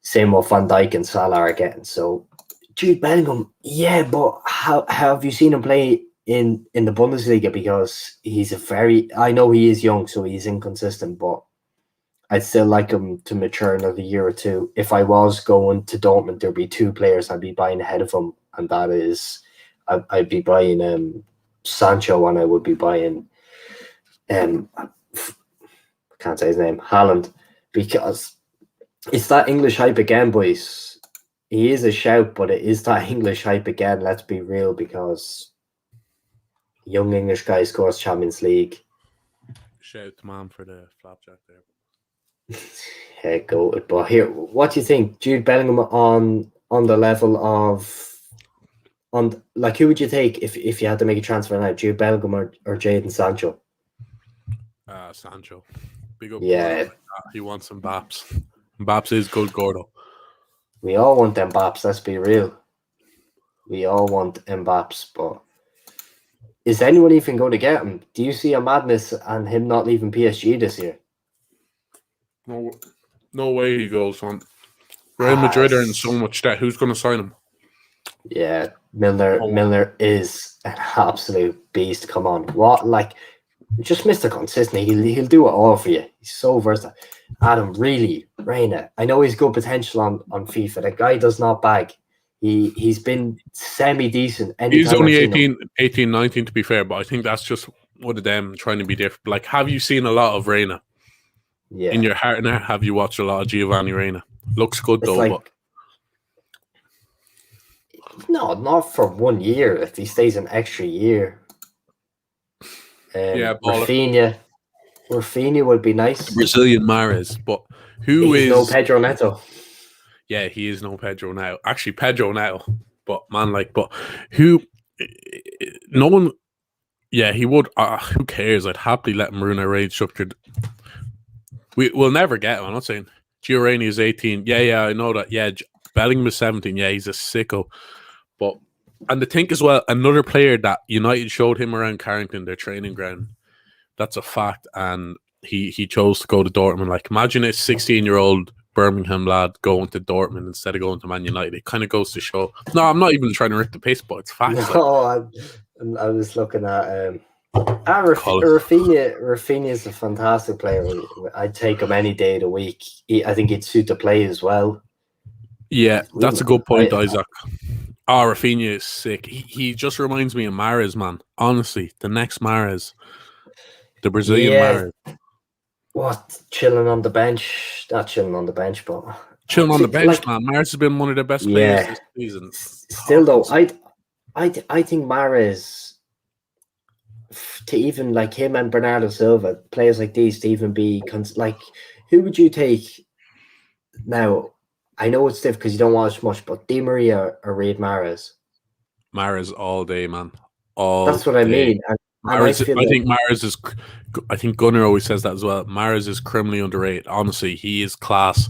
same what Van Dijk and Salah are getting. So Jude Bellingham, yeah, but how have you seen him play in the Bundesliga? Because I know he is young, so he's inconsistent, but I'd still like him to mature another year or two. If I was going to Dortmund, there'd be 2 players I'd be buying ahead of him, and that is I'd be buying Sancho, and I would be buying I can't say his name, Haaland, because it's that English hype again, boys. He is a shout, but it is that English hype again. Let's be real, because young English guy scores Champions League. Shout to man for the flapjack there. Yeah, go. But here, what do you think, Jude Bellingham on the level of? Who would you take if you had to make a transfer now? Jude Bellingham or Jadon Sancho? Sancho. Big up. Yeah. He wants some Mbaps. Mbaps is good, Gordo. We all want Mbaps, let's be real. We all want Mbaps, but is anyone even going to get him? Do you see a madness and him not leaving PSG this year? No way he goes on. Real Madrid are in so much debt. Who's going to sign him? Yeah, Milner is an absolute beast. Come on, what just Mr. Consistent. He'll do it all for you. He's so versatile. Adam, really, Reina. I know he's good potential on FIFA. The guy does not bag. He's been semi decent. He's only 18, 19 to be fair, but I think that's just one of them trying to be different. Like, have you seen a lot of Reina? Yeah. In your heart now, have you watched a lot of Giovanni Reina? Looks good though, but no, not for 1 year. If he stays an extra year, Rafinha would be nice. The Brazilian Mahrez, but he's no Pedro Neto? Yeah, he is no Pedro now. Actually, Pedro now, but who? No one. Yeah, he would. Who cares? I'd happily let him ruin our raid structure. We'll never get him. I'm not saying Giovanni is 18. Yeah, I know that. Yeah, Bellingham is 17. Yeah, he's a sicko. And the thing as well, another player that United showed him around Carrington, their training ground. That's a fact. And he chose to go to Dortmund. Like, imagine a 16-year-old Birmingham lad going to Dortmund instead of going to Man United. It kind of goes to show. No, I'm not even trying to rip the piss, but it's facts. No, I was looking at Rafinha is a fantastic player. I'd take him any day of the week. I think he'd suit the play as well. Yeah, that's a good point, Isaac. Rafinha is sick. He just reminds me of Mahrez, man. Honestly, the next Mahrez. The Brazilian Mahrez. What? Chilling on the bench? Not chilling on the bench, but... Chilling on the bench, man. Mahrez has been one of the best players this season. Still, though, I think Mahrez... To even, like, him and Bernardo Silva, players like these, to even be... who would you take now... I know it's different because you don't watch much, but Di Maria or Riyad Mahrez? Mahrez all day, man. That's what I mean. I think Mahrez is... I think Gunnar always says that as well. Mahrez is criminally underrated. Honestly, he is class.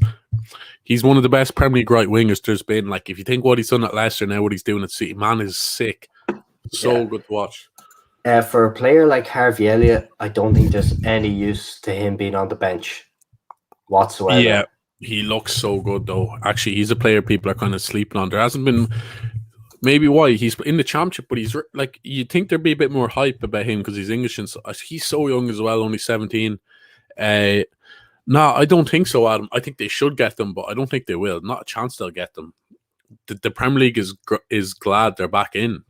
He's one of the best Premier League right wingers there's been. Like, if you think what he's done at Leicester, now what he's doing at City, man is sick. So good to watch. For a player like Harvey Elliott, I don't think there's any use to him being on the bench whatsoever. Yeah. He looks so good, though. Actually, he's a player people are kind of sleeping on. There hasn't been maybe why he's in the championship, but he's like you'd think there'd be a bit more hype about him because he's English and he's so young as well, only 17. No, I don't think so, Adam. I think they should get them, but I don't think they will. Not a chance they'll get them. The Premier League is glad they're back in.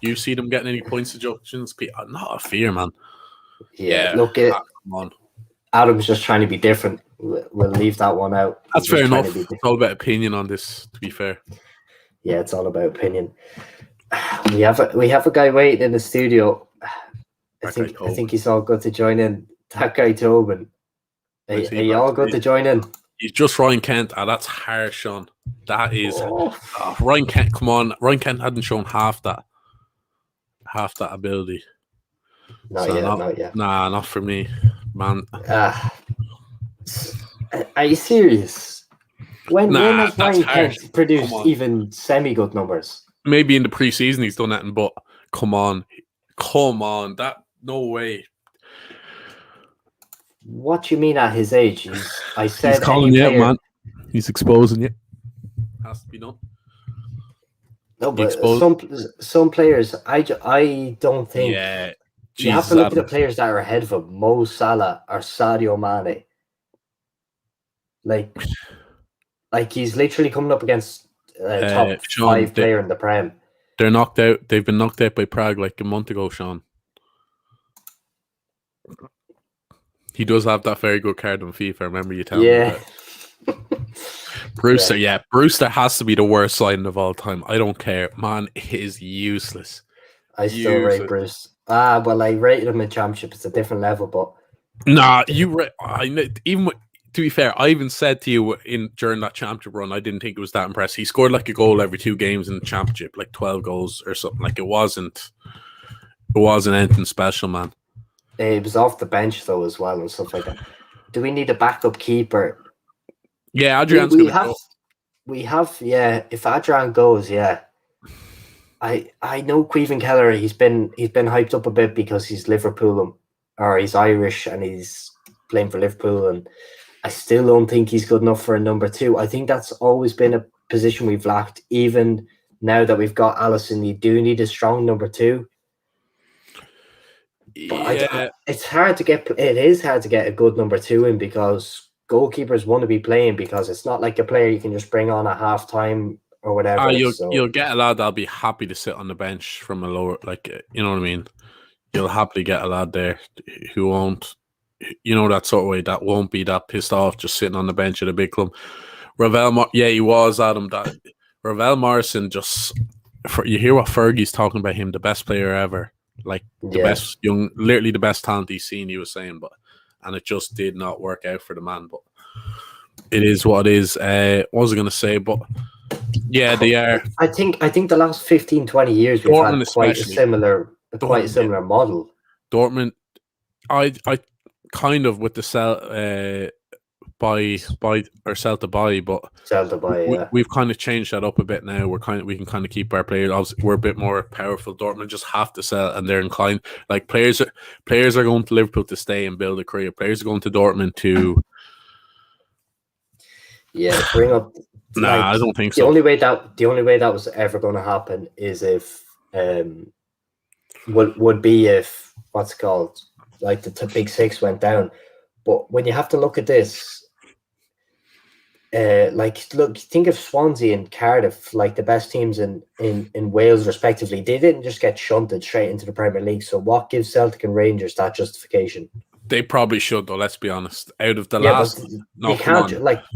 You see them getting any points deductions? Not a fear, man. Yeah, look, come on. Adam's just trying to be different. We'll leave that one out. That's fair enough. It's all about opinion on this, to be fair. Yeah, it's all about opinion. We have a guy waiting in the studio. I think he's all good to join in. That guy Tobin. Are you all good to join in? He's just Ryan Kent. That's harsh, Sean. That is Ryan Kent. Come on, Ryan Kent hadn't shown half that ability. Not yet. Nah, not for me, man. Are you serious? When has Ryan Kent produced even semi-good numbers? Maybe in the preseason he's done that, but come on, that no way. What do you mean at his age? He's calling you out, man. He's exposing you. Has to be done. No, but some players, I don't think. Yeah, you have to look at the players that are ahead of him: Mo Salah or Sadio Mane. Like he's literally coming up against top Sean, 5 player in the Prem. They're knocked out. They've been knocked out by Prague like a month ago, Sean. He does have that very good card on FIFA. I remember you telling me that. Brewster, Brewster has to be the worst signing of all time. I don't care. Man, he is useless. I still rate Bruce. Well, I rated him in Championship. It's a different level, but... Nah, to be fair, I even said to you during that Championship run, I didn't think it was that impressive. He scored like a goal every 2 games in the Championship, like 12 goals or something. Like, it wasn't anything special, man. It was off the bench, though, as well, and stuff like that. Do we need a backup keeper? Yeah, Adrian's going to go. We have, if Adrian goes, I know Queven Keller, he's been hyped up a bit because he's Liverpool, or he's Irish, and he's playing for Liverpool, I still don't think he's good enough for a number 2. I think that's always been a position we've lacked. Even now that we've got Alisson, you do need a strong number 2. But it's hard to get. It is hard to get a good number 2 in, because goalkeepers want to be playing, because it's not like a player you can just bring on at halftime or whatever. You'll get a lad that'll be happy to sit on the bench from a lower, like, you know what I mean. You'll happily get a lad there who won't, you know, that sort of way, that won't be that pissed off just sitting on the bench at a big club. He was, Adam. That Ravel Morrison, just you hear what Fergie's talking about him, the best player ever. Like the best literally the best talent he's seen, he was saying, and it just did not work out for the man. But it is what it is. What was I going to say? But yeah, they are. I think the last 15, 20 years we've Dortmund had quite a similar model. Dortmund, I kind of with the sell to buy, but we've kind of changed that up a bit now. We can kind of keep our players. Obviously, we're a bit more powerful. Dortmund just have to sell, and they're inclined. Like players are going to Liverpool to stay and build a career. Players are going to Dortmund to bring up. I don't think so. The only way that was ever going to happen is if would be if what's it called, like the big 6 went down. But when you have to look at this, think of Swansea and Cardiff, like the best teams in Wales respectively. They didn't just get shunted straight into the Premier League. So what gives Celtic and Rangers that justification? They probably should, though. Let's be honest. Out of the last, you can't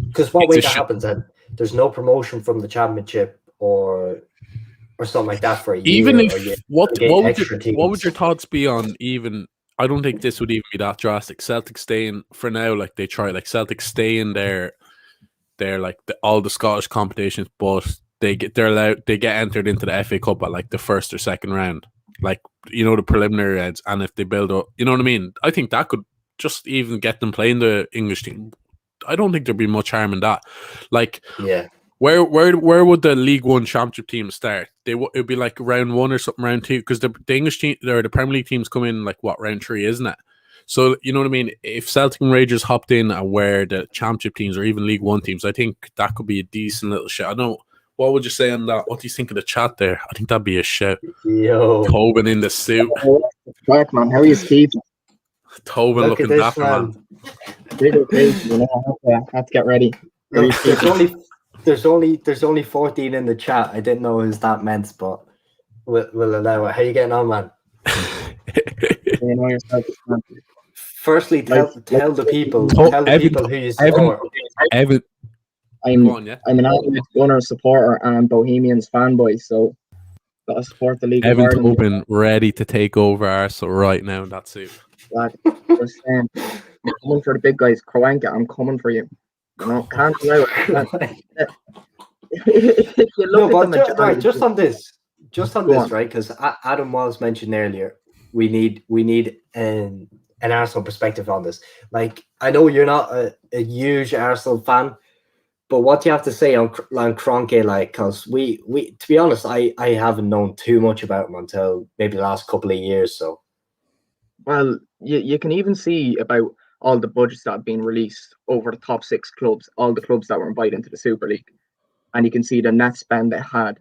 because what way that happens then? There's no promotion from the Championship or something like that for a year. Even if what would your thoughts be on even? I don't think this would even be that drastic. Celtic staying for now, like they try, like Celtic stay in their like all the Scottish competitions, but they get entered into the FA Cup at like the first or second round, like, you know, the preliminary rounds. And if they build up, you know what I mean, I think that could just even get them playing the English team. I don't think there'd be much harm in that. Like, where would the League One Championship team start? It'd be like round 1 or something, round 2, because the English team or the Premier League teams come in like round 3, isn't it? So, you know what I mean? If Celtic and Rangers hopped in at where the Championship teams or even League One teams, I think that could be a decent little shout. I don't know. What would you say on that? What do you think of the chat there? I think that'd be a shout. Yo. Tobin in the suit. Right, man. How are you, Steve? Tobin looking dapper, man. I have to get ready. There's only 14 in the chat. I didn't know it was that meant, but we'll allow it. How you getting on, man? You know yourself, man. Firstly, tell the people who you support. I'm an Ireland Gunner supporter and Bohemians fanboy, so gotta support the League of Ireland. Evan Tobin ready to take over Arsenal right now in that suit. I'm coming for the big guys. Kroenke, I'm coming for you. No, can't allow it. No, but just on this, right? Because Adam was mentioned earlier, we need an Arsenal perspective on this. Like, I know you're not a huge Arsenal fan, but what do you have to say on Kroenke? Like, because we to be honest, I haven't known too much about him until maybe the last couple of years. So, well, you can even see about all the budgets that have been released over the top 6 clubs, all the clubs that were invited into the Super League, and you can see the net spend they had.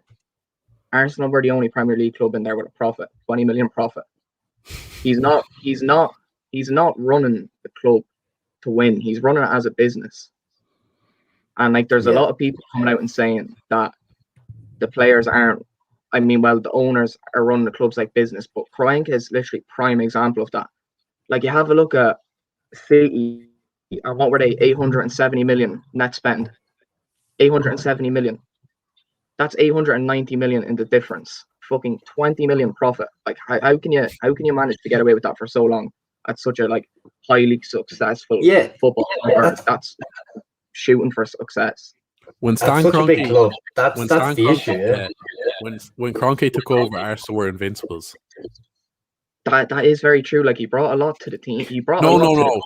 Arsenal were the only Premier League club in there with a profit, 20 million profit. He's not running the club to win. He's running it as a business. And like, there's a lot of people coming out and saying that the players aren't. I mean, well, the owners are running the clubs like business, but Kroenke is literally prime example of that. Like, you have a look at City, and what were they? 870 million net spend. 870 million. That's 890 million in the difference. Fucking 20 million profit. Like, how can you manage to get away with that for so long at such a like highly successful football club that's shooting for success? When Stan Kroenke, a big club. That's the issue. Yeah. When Kroenke took over, Arsenal were invincibles. That is very true. Like, he brought a lot to the team. No.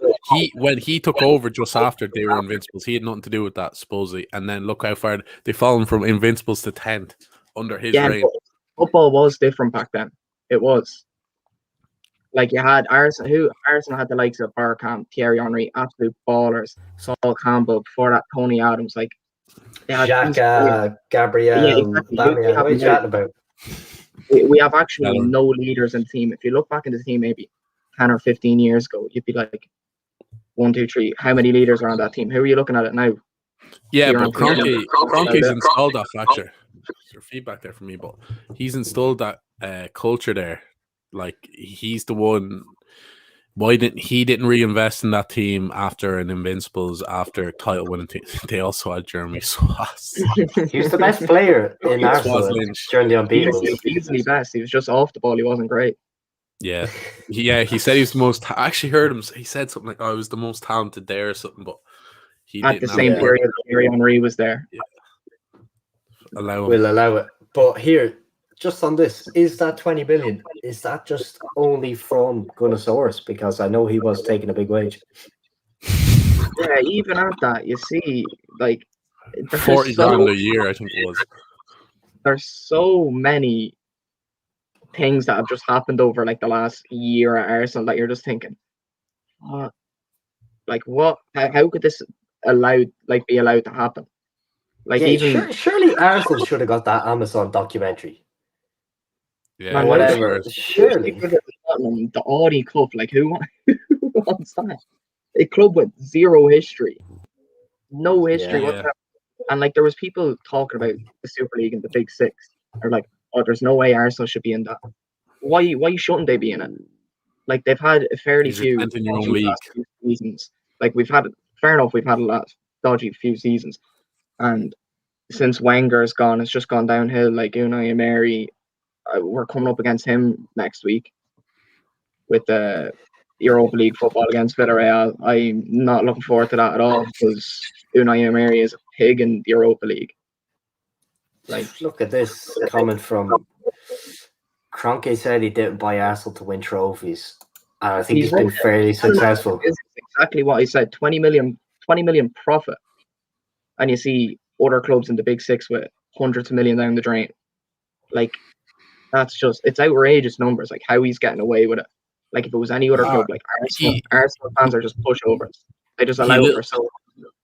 When he took over just after they were invincibles, he had nothing to do with that, supposedly. And then look how far they've fallen from invincibles to 10th under his reign. Football was different back then. It was. Like you had Arsenal had the likes of Bergkamp, Thierry Henry, absolute ballers. Sol Campbell, before that Tony Adams, like they had Xhaka, Gabriel, exactly. Bamian. What are you chatting about? We have actually no leaders in the team. If you look back in the team maybe 10 or 15 years ago, you'd be like 1, 2, 3. How many leaders are on that team? Who are you looking at it now? Yeah, but Kroenke's installed that factor. There's feedback there for me, but he's installed that culture there. Like he's the one. Why didn't he reinvest in that team after an Invincibles, after title winning team? They also had Jeremy Swaz. He was the best player in Arsenal during the unbeatables. Easily best. He was just off the ball. He wasn't great. Yeah. He said he was the most. I actually heard him. He said something like, "I was the most talented there" or something. But he at the same period, Thierry Henry was there. Yeah. We'll allow it. But here, just on this, is that 20 million? Is that just only from Gunnosaurus? Because I know he was taking a big wage. Yeah, even at that, you see, like 40 grand a year, I think it was. There's so many things that have just happened over like the last year at Arsenal that you're just thinking, what? Like what? How could this be allowed to happen? Like surely Arsenal should have got that Amazon documentary. Yeah, man, whatever. Surely the Audi club, like who wants that? A club with zero history, no history whatsoever. And like there was people talking about the Super League and the Big Six, or like, oh, there's no way Arsenal should be in that. Why shouldn't they be in it? Like they've had a fairly few seasons. Like we've had a lot dodgy few seasons, and since Wenger's gone, it's just gone downhill. Like Unai Emery, we're coming up against him next week with the Europa League football against Villarreal. I'm not looking forward to that at all because Unai Emery is a pig in the Europa League. Like, look at this comment from Kroenke. Said he didn't buy Arsenal to win trophies, and I think he's been fairly successful. This is exactly what I said. 20 million profit, and you see other clubs in the Big Six with hundreds of million down the drain. Like it's outrageous numbers. Like how he's getting away with it. Like if it was any other club, like Arsenal fans are just pushovers. They just allow it for so long.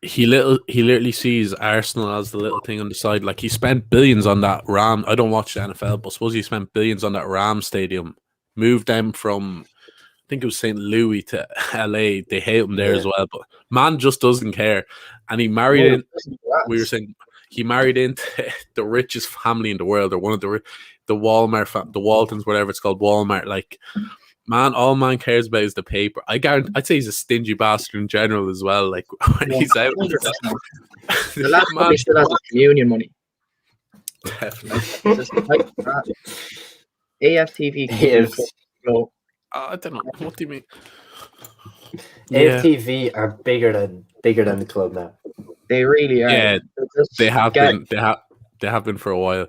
He literally sees Arsenal as the little thing on the side. Like he spent billions on that Ram. I don't watch the NFL, but suppose he spent billions on that Ram stadium. Moved them from, I think it was St. Louis to LA. They hate him there as well. But man just doesn't care. And he married we were saying he married into the richest family in the world, or one of the Walmart, the Waltons, whatever it's called, Walmart. Like, man, all man cares about is the paper. I'd say he's a stingy bastard in general as well. Like when he's out, the last man still has his communion money. Definitely. AFTV. I don't know. What do you mean? AFTV are bigger than the club now. They really are. Yeah, they have been. They have been for a while.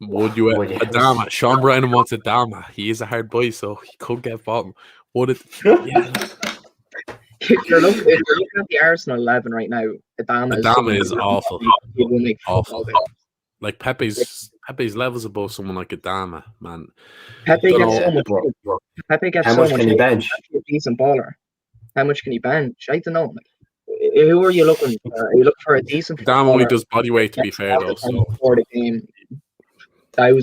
Would you Adama? Sean Brennan wants Adama. He is a hard boy, so he could get bottom. If you're looking at the Arsenal 11 right now, Adama is awful. Awful. Like Pepe's levels above someone like Adama, man. Pepe gets so much. How much can he bench? A decent baller. How much can he bench? I don't know. Who are you looking for? Are you looking for a decent? Adama only does body weight, to be fair, though. So. For the game. But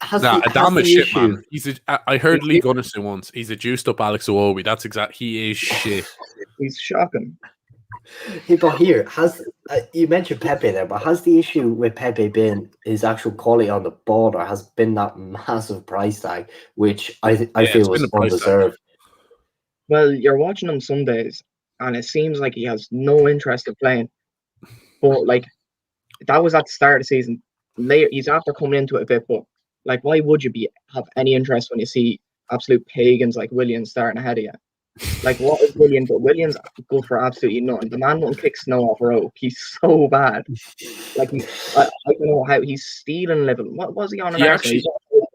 Adama is shit, man. I heard Lee Gunnarsson once. He's a juiced up Alex Iwobi. That's exact. He is shit. He's shocking. But here, you mentioned Pepe there, but has the issue with Pepe been his actual quality on the ball, or has been that massive price tag, which I feel was undeserved? Well, you're watching him some days, and it seems like he has no interest in playing. But like, that was at the start of the season. Later, he's after coming into it a bit, but like, why would you have any interest when you see absolute pagans like Williams starting ahead of you? Like, what is Williams? But Williams good for absolutely nothing. The man won't kick snow off a rope. He's so bad. Like, I don't know how he's stealing level. What was he on?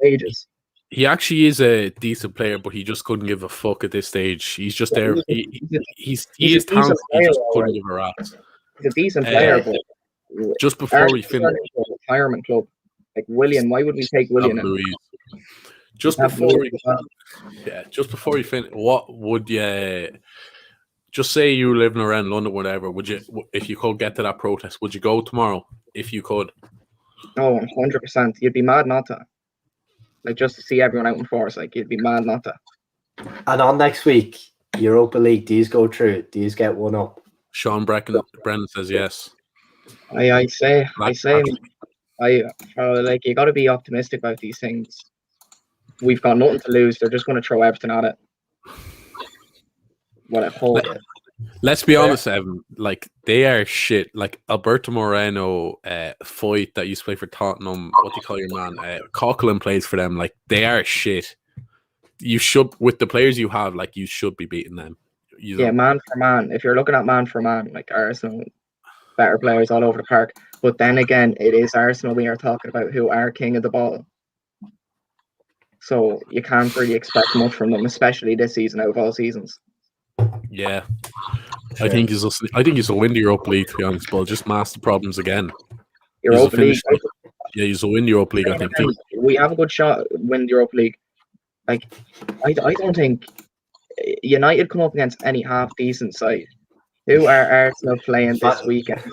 Ages. He actually is a decent player, but he just couldn't give a fuck at this stage. He's just there. He is talented. He just couldn't give a rat's. He's a decent player, but just before we finish, retirement club like William. Why would we take William? Just Have before Wolves we, as well. yeah, just before you finish, what would you just say you were living around London, whatever? Would you, if you could get to that protest, would you go tomorrow? If you could, Oh, 100%. You'd be mad not to. Like, just to see everyone out in force, like, you'd be mad not to. And on next week, Europa League, do you go through? Do you get one up? Sean Brennan says yes. I say, like, you got to be optimistic about these things. We've got nothing to lose. They're just going to throw everything at it. What a whole. Let's be honest, Evan. Like, they are shit. Like Alberto Moreno, Foyt that used to play for Tottenham. What do you call your man? Coughlin plays for them. Like, they are shit. You should, with the players you have, like, you should be beating them. Yeah, man for man. If you're looking at man for man, like Arsenal, better players all over the park. But then again, it is Arsenal we are talking about, who are king of the ball. So you can't really expect much from them, especially this season out of all seasons. Yeah, sure. I think he's a win the Europa League, to be honest, but just master problems again. Europa League. Yeah, he's a win the Europa League. I think we have a good shot win the Europa League. Like, I don't think United come up against any half decent side. Who are Arsenal playing this weekend?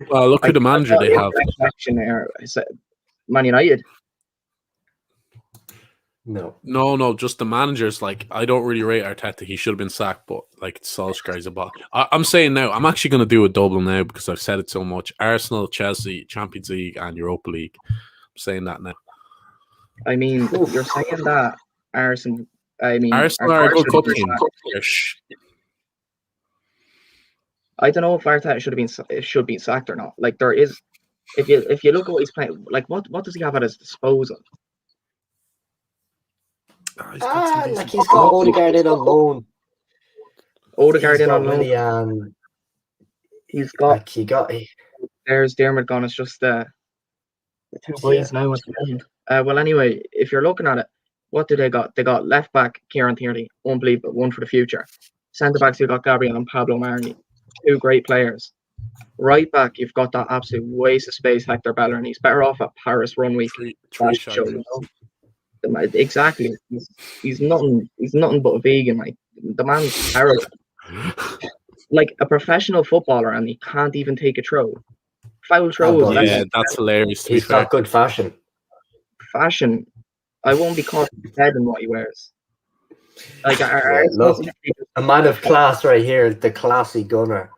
Well, look at the manager they have. Man United. No, just the managers. Like, I don't really rate Arteta. He should have been sacked, but like Solskjaer's a bot. I'm saying now, I'm actually going to do a double now because I've said it so much. Arsenal, Chelsea, Champions League, and Europa League. I'm saying that now. I mean, you're saying that Arsenal. Arsenal are a good cup team. I don't know if Arteta should be sacked or not. Like, there is, if you look at what he's playing, like what does he have at his disposal? Like he's got Odegaard in on loan. Odegaard in on loan. He's got. There's Dermot gone. It's just the two boys now at the end. Well, anyway, if you're looking at it, what do they got? They got left back Kieran Tierney, unbelievable, one for the future. Centre backs, you've got Gabriel and Pablo Mari, two great players. Right back, you've got that absolute waste of space, Hector Bellerin. He's better off at Paris run week. Exactly. He's nothing but a vegan. Like, the man's terrible. Like a professional footballer, and he can't even take a throw. Foul throws. Yeah, that's hilarious. He's got good fashion. I won't be caught dead in what he wears. Like, look, a man of class right here, the classy gunner.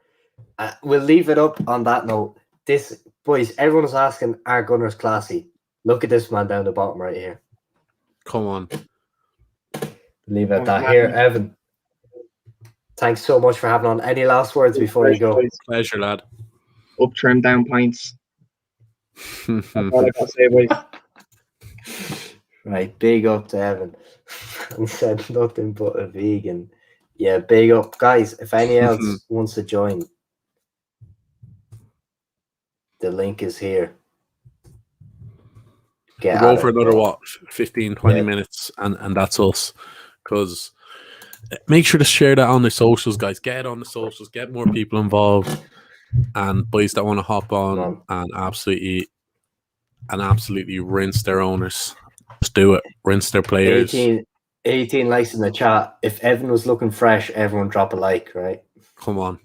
We'll leave it up on that note. This, boys, everyone's asking, are gunners classy? Look at this man down the bottom right here. Come on. Leave it at that. Here, Evan. Thanks so much for having on. Any last words before you go? Pleasure, lad. Up, trim, down pints. That's all I got to say, boys. Right, big up to Evan. He said nothing but a vegan. Yeah, big up. Guys, if anyone else wants to join, the link is here. We'll go for another 15 20 minutes and that's us, because make sure to share that on the socials, guys. Get it on the socials, get more people involved, and boys that want to hop on and absolutely rinse their owners. Just do it. Rinse their players. 18 likes in the chat. If Evan was looking fresh, everyone drop a like, right? Come on.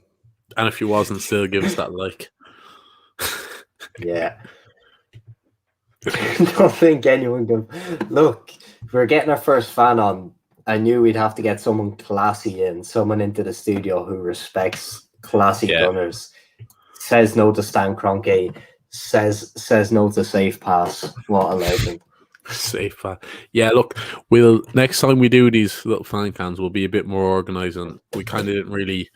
And if he wasn't, still give us that like. Yeah. Don't think anyone can. Look, we're getting our first fan on. I knew we'd have to get someone classy in, someone into the studio who respects classy gunners. Says no to Stan Kroenke. Says no to Safe Pass. What a legend. Safe pass. Yeah, look, we'll next time we do these little fan cams, we'll be a bit more organized, and we kind of didn't really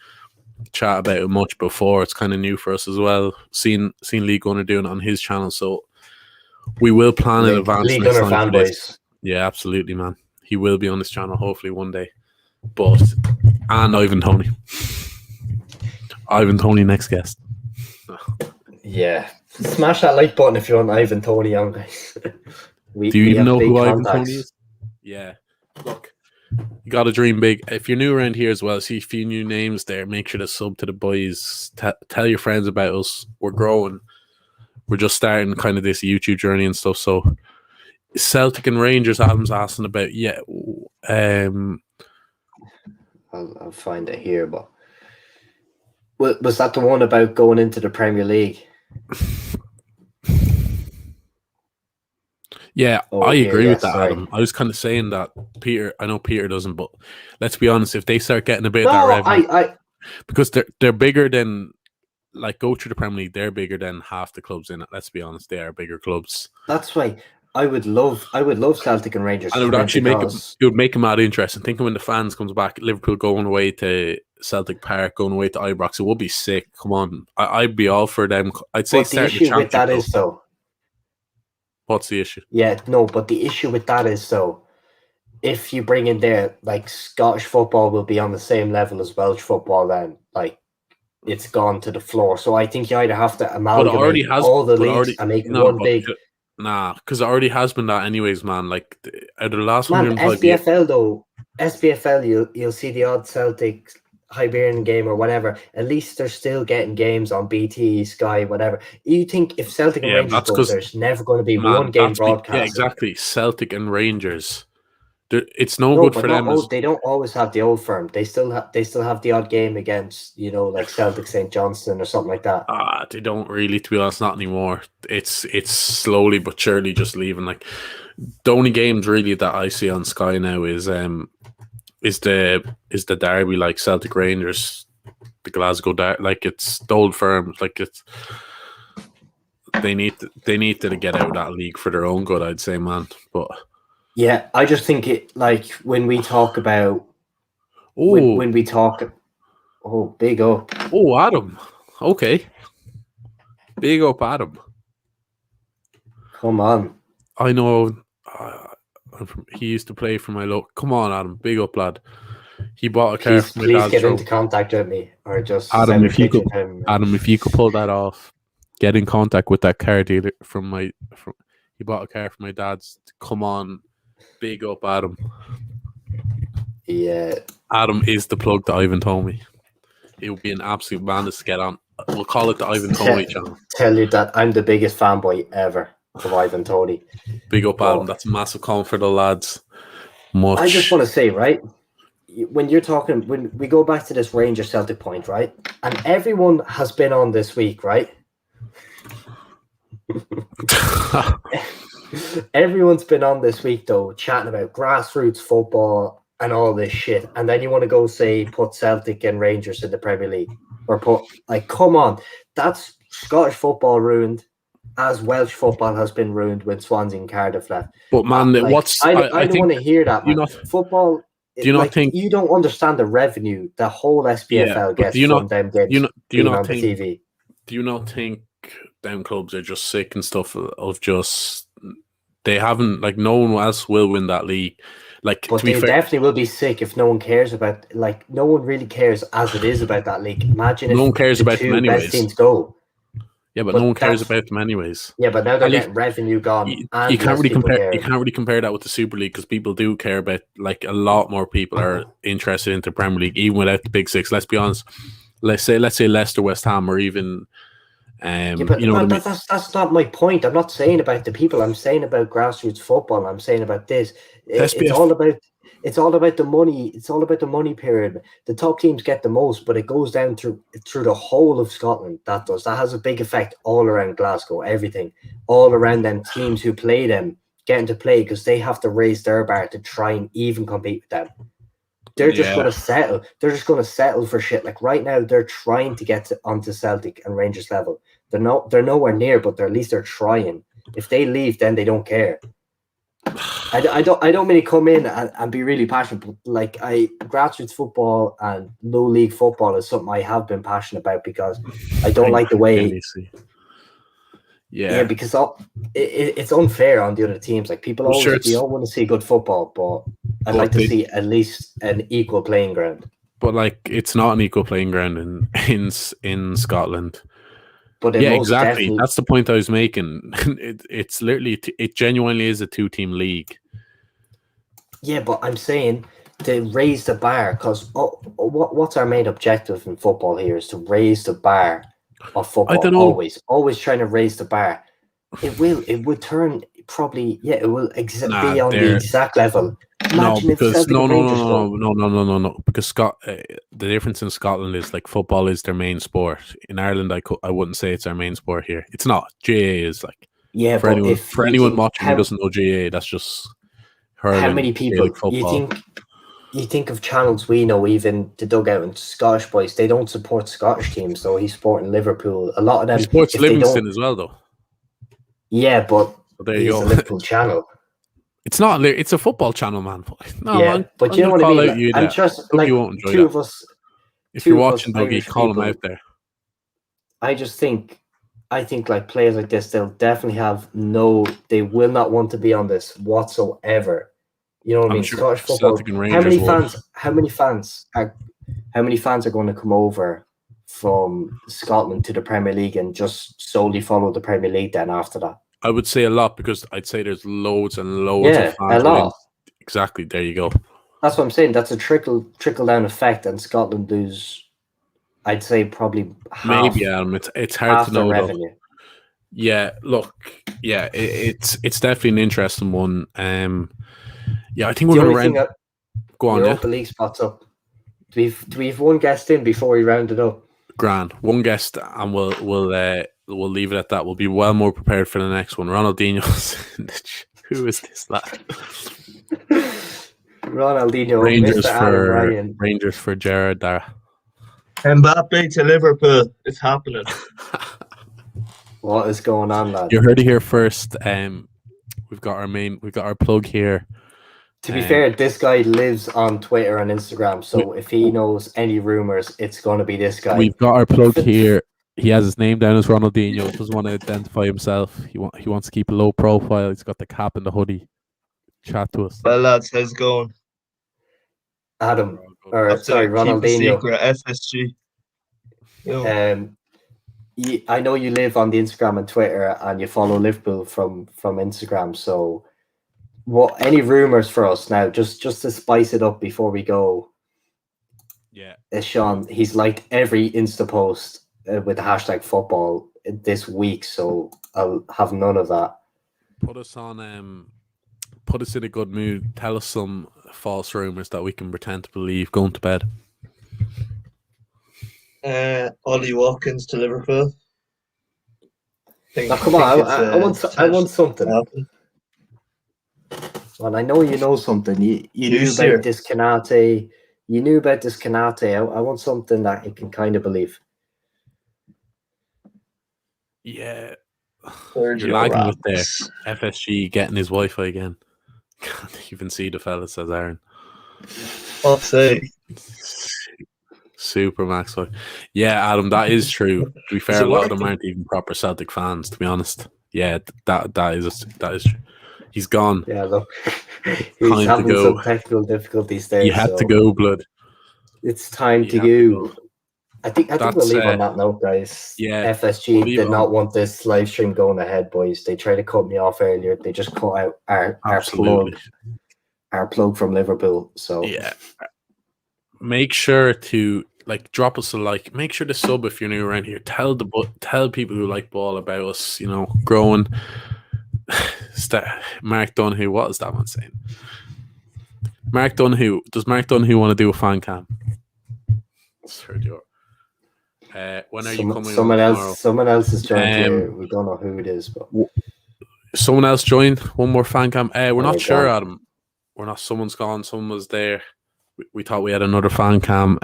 chat about it much before. It's kind of new for us as well. Seen Lee Gunner doing it on his channel, so we will plan in advance Lee next Gunner time for this. Yeah, absolutely, man. He will be on this channel hopefully one day. And Ivan Toney next guest. Yeah, smash that like button if you want Ivan Toney on, guys. Do you even know who Ivan Toney is? Yeah. Look, you got to dream big. If you're new around here as well, see a few new names there. Make sure to sub to the boys. Tell your friends about us. We're growing. We're just starting kind of this YouTube journey and stuff. So Celtic and Rangers, Adam's asking about. Yeah. I'll find it here, but was that the one about going into the Premier League? Yeah, Oh, I agree with yes, that, sorry. Adam. I was kind of saying that Peter. I know Peter doesn't, but let's be honest. If they start getting a bit of that revenue, because they're bigger than, like, go through the Premier League, they're bigger than half the clubs in it. Let's be honest, they are bigger clubs. That's why I would love Celtic and Rangers. And it would actually make it mad interesting. Think of when the fans comes back, Liverpool going away to Celtic Park, going away to Ibrox. It would be sick. Come on, I'd be all for them. I'd say the issue with that is though. What's the issue? Yeah, no, but the issue with that is though, if you bring in there, like, Scottish football will be on the same level as Welsh football, then, like, it's gone to the floor. So I think you either have to amalgamate all the leagues and make one big. Nah, because it already has been that anyways, man. Like, out of the last 105 years. SPFL though, SPFL, you'll see the odd Celtic Hibernian game or whatever. At least they're still getting games on BT, Sky, whatever. You think if Celtic and Rangers go, there's never going to be one game broadcast? Yeah, exactly. Celtic and Rangers. It's no good for them. They don't always have the old firm. They still have the odd game against, like Celtic St. Johnstone or something like that. They don't really, to be honest, not anymore. It's slowly but surely just leaving. Like, the only games really that I see on Sky now is the derby, like Celtic Rangers, the Glasgow derby. Like, it's the old firms. Like, it's they need to get out of that league for their own good, I'd say, man. But yeah, I just think it, like, when we talk about when we talk, big up. Oh, Adam. Okay. Big up, Adam. Come on. I know. He used to play for my local. Come on, Adam. Big up, lad. He bought a car for my dad's. Please get into contact with me, or just Adam. If you could pull that off, get in contact with that car dealer he bought a car for my dad's. Come on, big up, Adam. Yeah, Adam is the plug that Ivan told me. It would be an absolute madness to get on. We'll call it the Ivan Toney channel. Tell you that I'm the biggest fanboy ever of Ivan Toney. Big up, Adam. That's a massive call for the lads. Much. I just want to say, right, when you're talking, when we go back to this Rangers Celtic point, right, and everyone has been on this week, right? Everyone's been on this week, though, chatting about grassroots football and all this shit, and then you want to go say put Celtic and Rangers in the Premier League, or put, like, come on, that's Scottish football ruined, as Welsh football has been ruined when Swansea and Cardiff left. But man, I don't want to hear that. Man. Football. Do you not think you don't understand the revenue the whole SPFL gets from them games? Do you not think? TV? Do you not think them clubs are just sick and stuff of just they haven't, like, no one else will win that league. Like, but they definitely will be sick if no one cares about, like, no one really cares as it is about that league. Imagine if no one cares about them anyways. Best teams go. Yeah, but no one cares about them anyways. Yeah, but now they're getting revenue gone. You can't really compare. You can't really compare that with the Super League because people do care about. Like, a lot more people are interested in the Premier League, even without the Big Six. Let's be honest. Let's say Leicester, West Ham, or even. But that's not my point. I'm not saying about the people. I'm saying about grassroots football. I'm saying about this. It's all about the money. It's all about the money pyramid. The top teams get the most, but it goes down through the whole of Scotland. That has a big effect all around Glasgow. Everything, all around them teams who play them getting to play because they have to raise their bar to try and even compete with them. They're just going to settle. They're just going to settle for shit. Like, right now, they're trying to get onto Celtic and Rangers level. They're nowhere near, but at least they're trying. If they leave, then they don't care. I don't mean to come in and be really passionate, but, like, grassroots football and low league football is something I have been passionate about because I don't like the way. Yeah, because it's unfair on the other teams. Like, people we all want to see good football, but I'd like to see at least an equal playing ground. But, like, it's not an equal playing ground in Scotland. But exactly. That's the point I was making. It's literally, it genuinely is a 2-team league. Yeah, but I'm saying to raise the bar because what's our main objective in football here is to raise the bar of football. I don't know. Always trying to raise the bar. It would turn probably, yeah, it will Nah, be on the they're exact level. no, Imagine if because Celtic and Rangers won. no. Because the difference in Scotland is like football is their main sport. In Ireland, I wouldn't say it's our main sport here. It's not. GAA is like Yeah, for but anyone if you think watching who doesn't know GAA, that's just how hurling, many people Gaelic football. you think of channels we know, even the dugout and Scottish boys, they don't support Scottish teams, so he's supporting Liverpool. A lot of them, He supports if they Livingston don't, as well, though. yeah, but So there you he's go. a Liverpool channel. It's not. It's a football channel, man. No, Yeah, man. but I'm you know gonna what I call mean. out you I'm there. just Dougie like won't enjoy two that. of us. If you're Two of watching, us Dougie, Irish call him people, out there. I just think, like players like this, they'll definitely they will not want to be on this whatsoever. You know what I I'm mean? sure Scottish football. Celtic and Rangers would. How many fans are going to come over from Scotland to the Premier League and just solely follow the Premier League then after that? I would say a lot because I'd say there's loads and loads of fans. A lot. Exactly. There you go. That's what I'm saying. That's a trickle down effect, and Scotland lose. I'd say probably half. Maybe it's hard to know though. Revenue. Yeah, look, yeah, it's definitely an interesting one. Yeah, I think we're going to round. Go on, Europa League spots up. Do we have one guest in before we round it up? Grand, one guest, and we'll leave it at that. We'll be well more prepared for the next one. Ronaldinho, who is this lad? Ronaldinho, Rangers Mr. Adam Ryan. Rangers for Gerard Dara. Mbappe to Liverpool. It's happening. What is going on, lad? You heard it here first. We've got our plug here. To be fair, this guy lives on Twitter and Instagram, so if he knows any rumors, it's going to be this guy. We've got our plug here. He has his name down as Ronaldinho. Doesn't want to identify himself. He wants to keep a low profile. He's got the cap and the hoodie. Chat to us. Well, lads, how's it going? Adam, Ronaldinho. Secret, FSG. I know you live on the Instagram and Twitter, and you follow Liverpool from Instagram. So, any rumors for us now? Just to spice it up before we go. Yeah, Sean, he's liked every Insta post with the hashtag football this week, so I'll have none of that. Put us in a good mood. Tell us some false rumors that we can pretend to believe. Going to bed. Ollie Watkins to Liverpool. Now, come on, I want something. Well, I know you know something. You knew about this Kanate. You knew about this Kanate. I want something that you can kind of believe. Yeah. You're lagging with there. FSG getting his Wi-Fi again. Can't even see the fella, says Aaron. I'll say. Super Max. Yeah, Adam, that is true. To be fair, a lot of them aren't even proper Celtic fans, to be honest. Yeah, that is true. He's gone. Yeah, look. He's having some technical difficulties there. You had to go, Blood. It's time to go. I think we'll leave on that note, guys. Yeah, FSG did not want this live stream going ahead, boys. They tried to cut me off earlier. They just cut out our plug from Liverpool. So yeah, make sure to drop us a like. Make sure to sub if you're new around here. Tell people who like ball about us. You know, growing. Mark Donahue, what is that one saying? Mark Donahue. Does Mark Donahue want to do a fan cam? When are you coming? Someone else has joined here. We don't know who it is, but someone else joined. One more fan cam. We're not sure, Adam. We're not. Someone's gone. Someone was there. We thought we had another fan cam.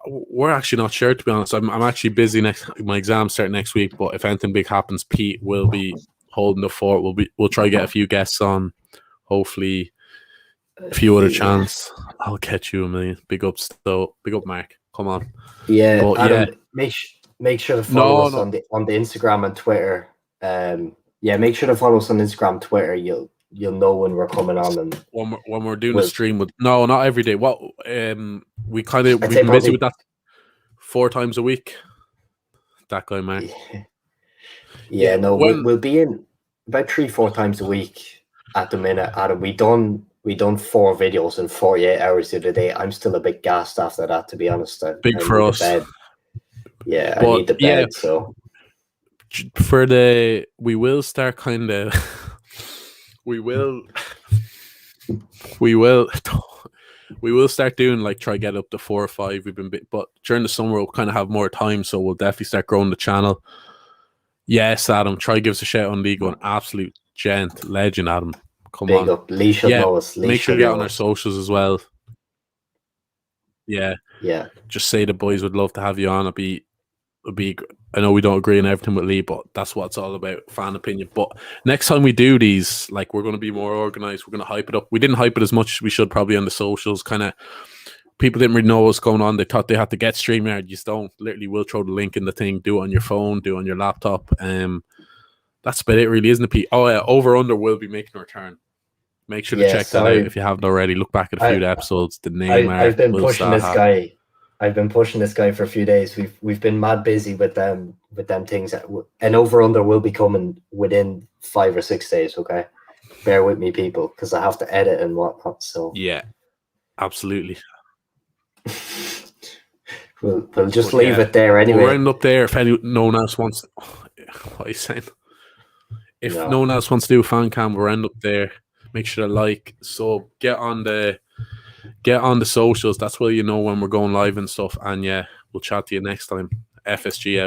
We're actually not sure, to be honest. I'm actually busy my exams start next week, but if anything big happens, Pete will be holding the fort. We'll try to get a few guests on. Hopefully, a few other chance. I'll catch you a million. Big up, Mark. Come on. Yeah, but Adam, make sure to follow us on the Instagram and Twitter. Make sure to follow us on Instagram and Twitter. You'll know when we're coming on, and when we're doing a stream with not every day. What we've been busy with that 4 times a week. That guy, Mark. We'll be in about 3-4 times a week at the minute. Adam, we done 4 videos in 48 hours the other day. I'm still a bit gassed after that, to be honest. Big for us. Yeah, I need the bed. So we will start kind of we will start doing like try get up to 4 or 5. We've been but during the summer we'll kind of have more time, so we'll definitely start growing the channel. Yes, Adam, try give us a shout on League One. Absolute gent, legend, Adam. Come Big on. up. Lee should know us. Make sure you get on our socials as well. Yeah. Just say the boys would love to have you on. It'd be. I know we don't agree on everything with Lee, but that's what it's all about, fan opinion. But next time we do these, like, we're going to be more organized. We're going to hype it up. We didn't hype it as much as we should probably on the socials. Kind of people didn't really know what's going on. They thought they had to get StreamYard. You just don't. Literally, we'll throw the link in the thing. Do it on your phone. Do it on your laptop. That's about it, really, isn't it, Pete? Oh yeah, Over Under will be making a return. Make sure to check that out if you haven't already. Look back at a few episodes. The name I've been pushing this guy. I've been pushing this guy for a few days. We've been mad busy with them things. An Over Under will be coming within 5 or 6 days. Okay, bear with me, people, because I have to edit and whatnot. So yeah, absolutely. we'll just leave it there anyway. We'll end up there if no one else wants. What are you saying? If no one else wants to do a fan cam, we'll end up there. Make sure to like. So get on the socials. That's where you know when we're going live and stuff. And yeah, we'll chat to you next time. FSG out.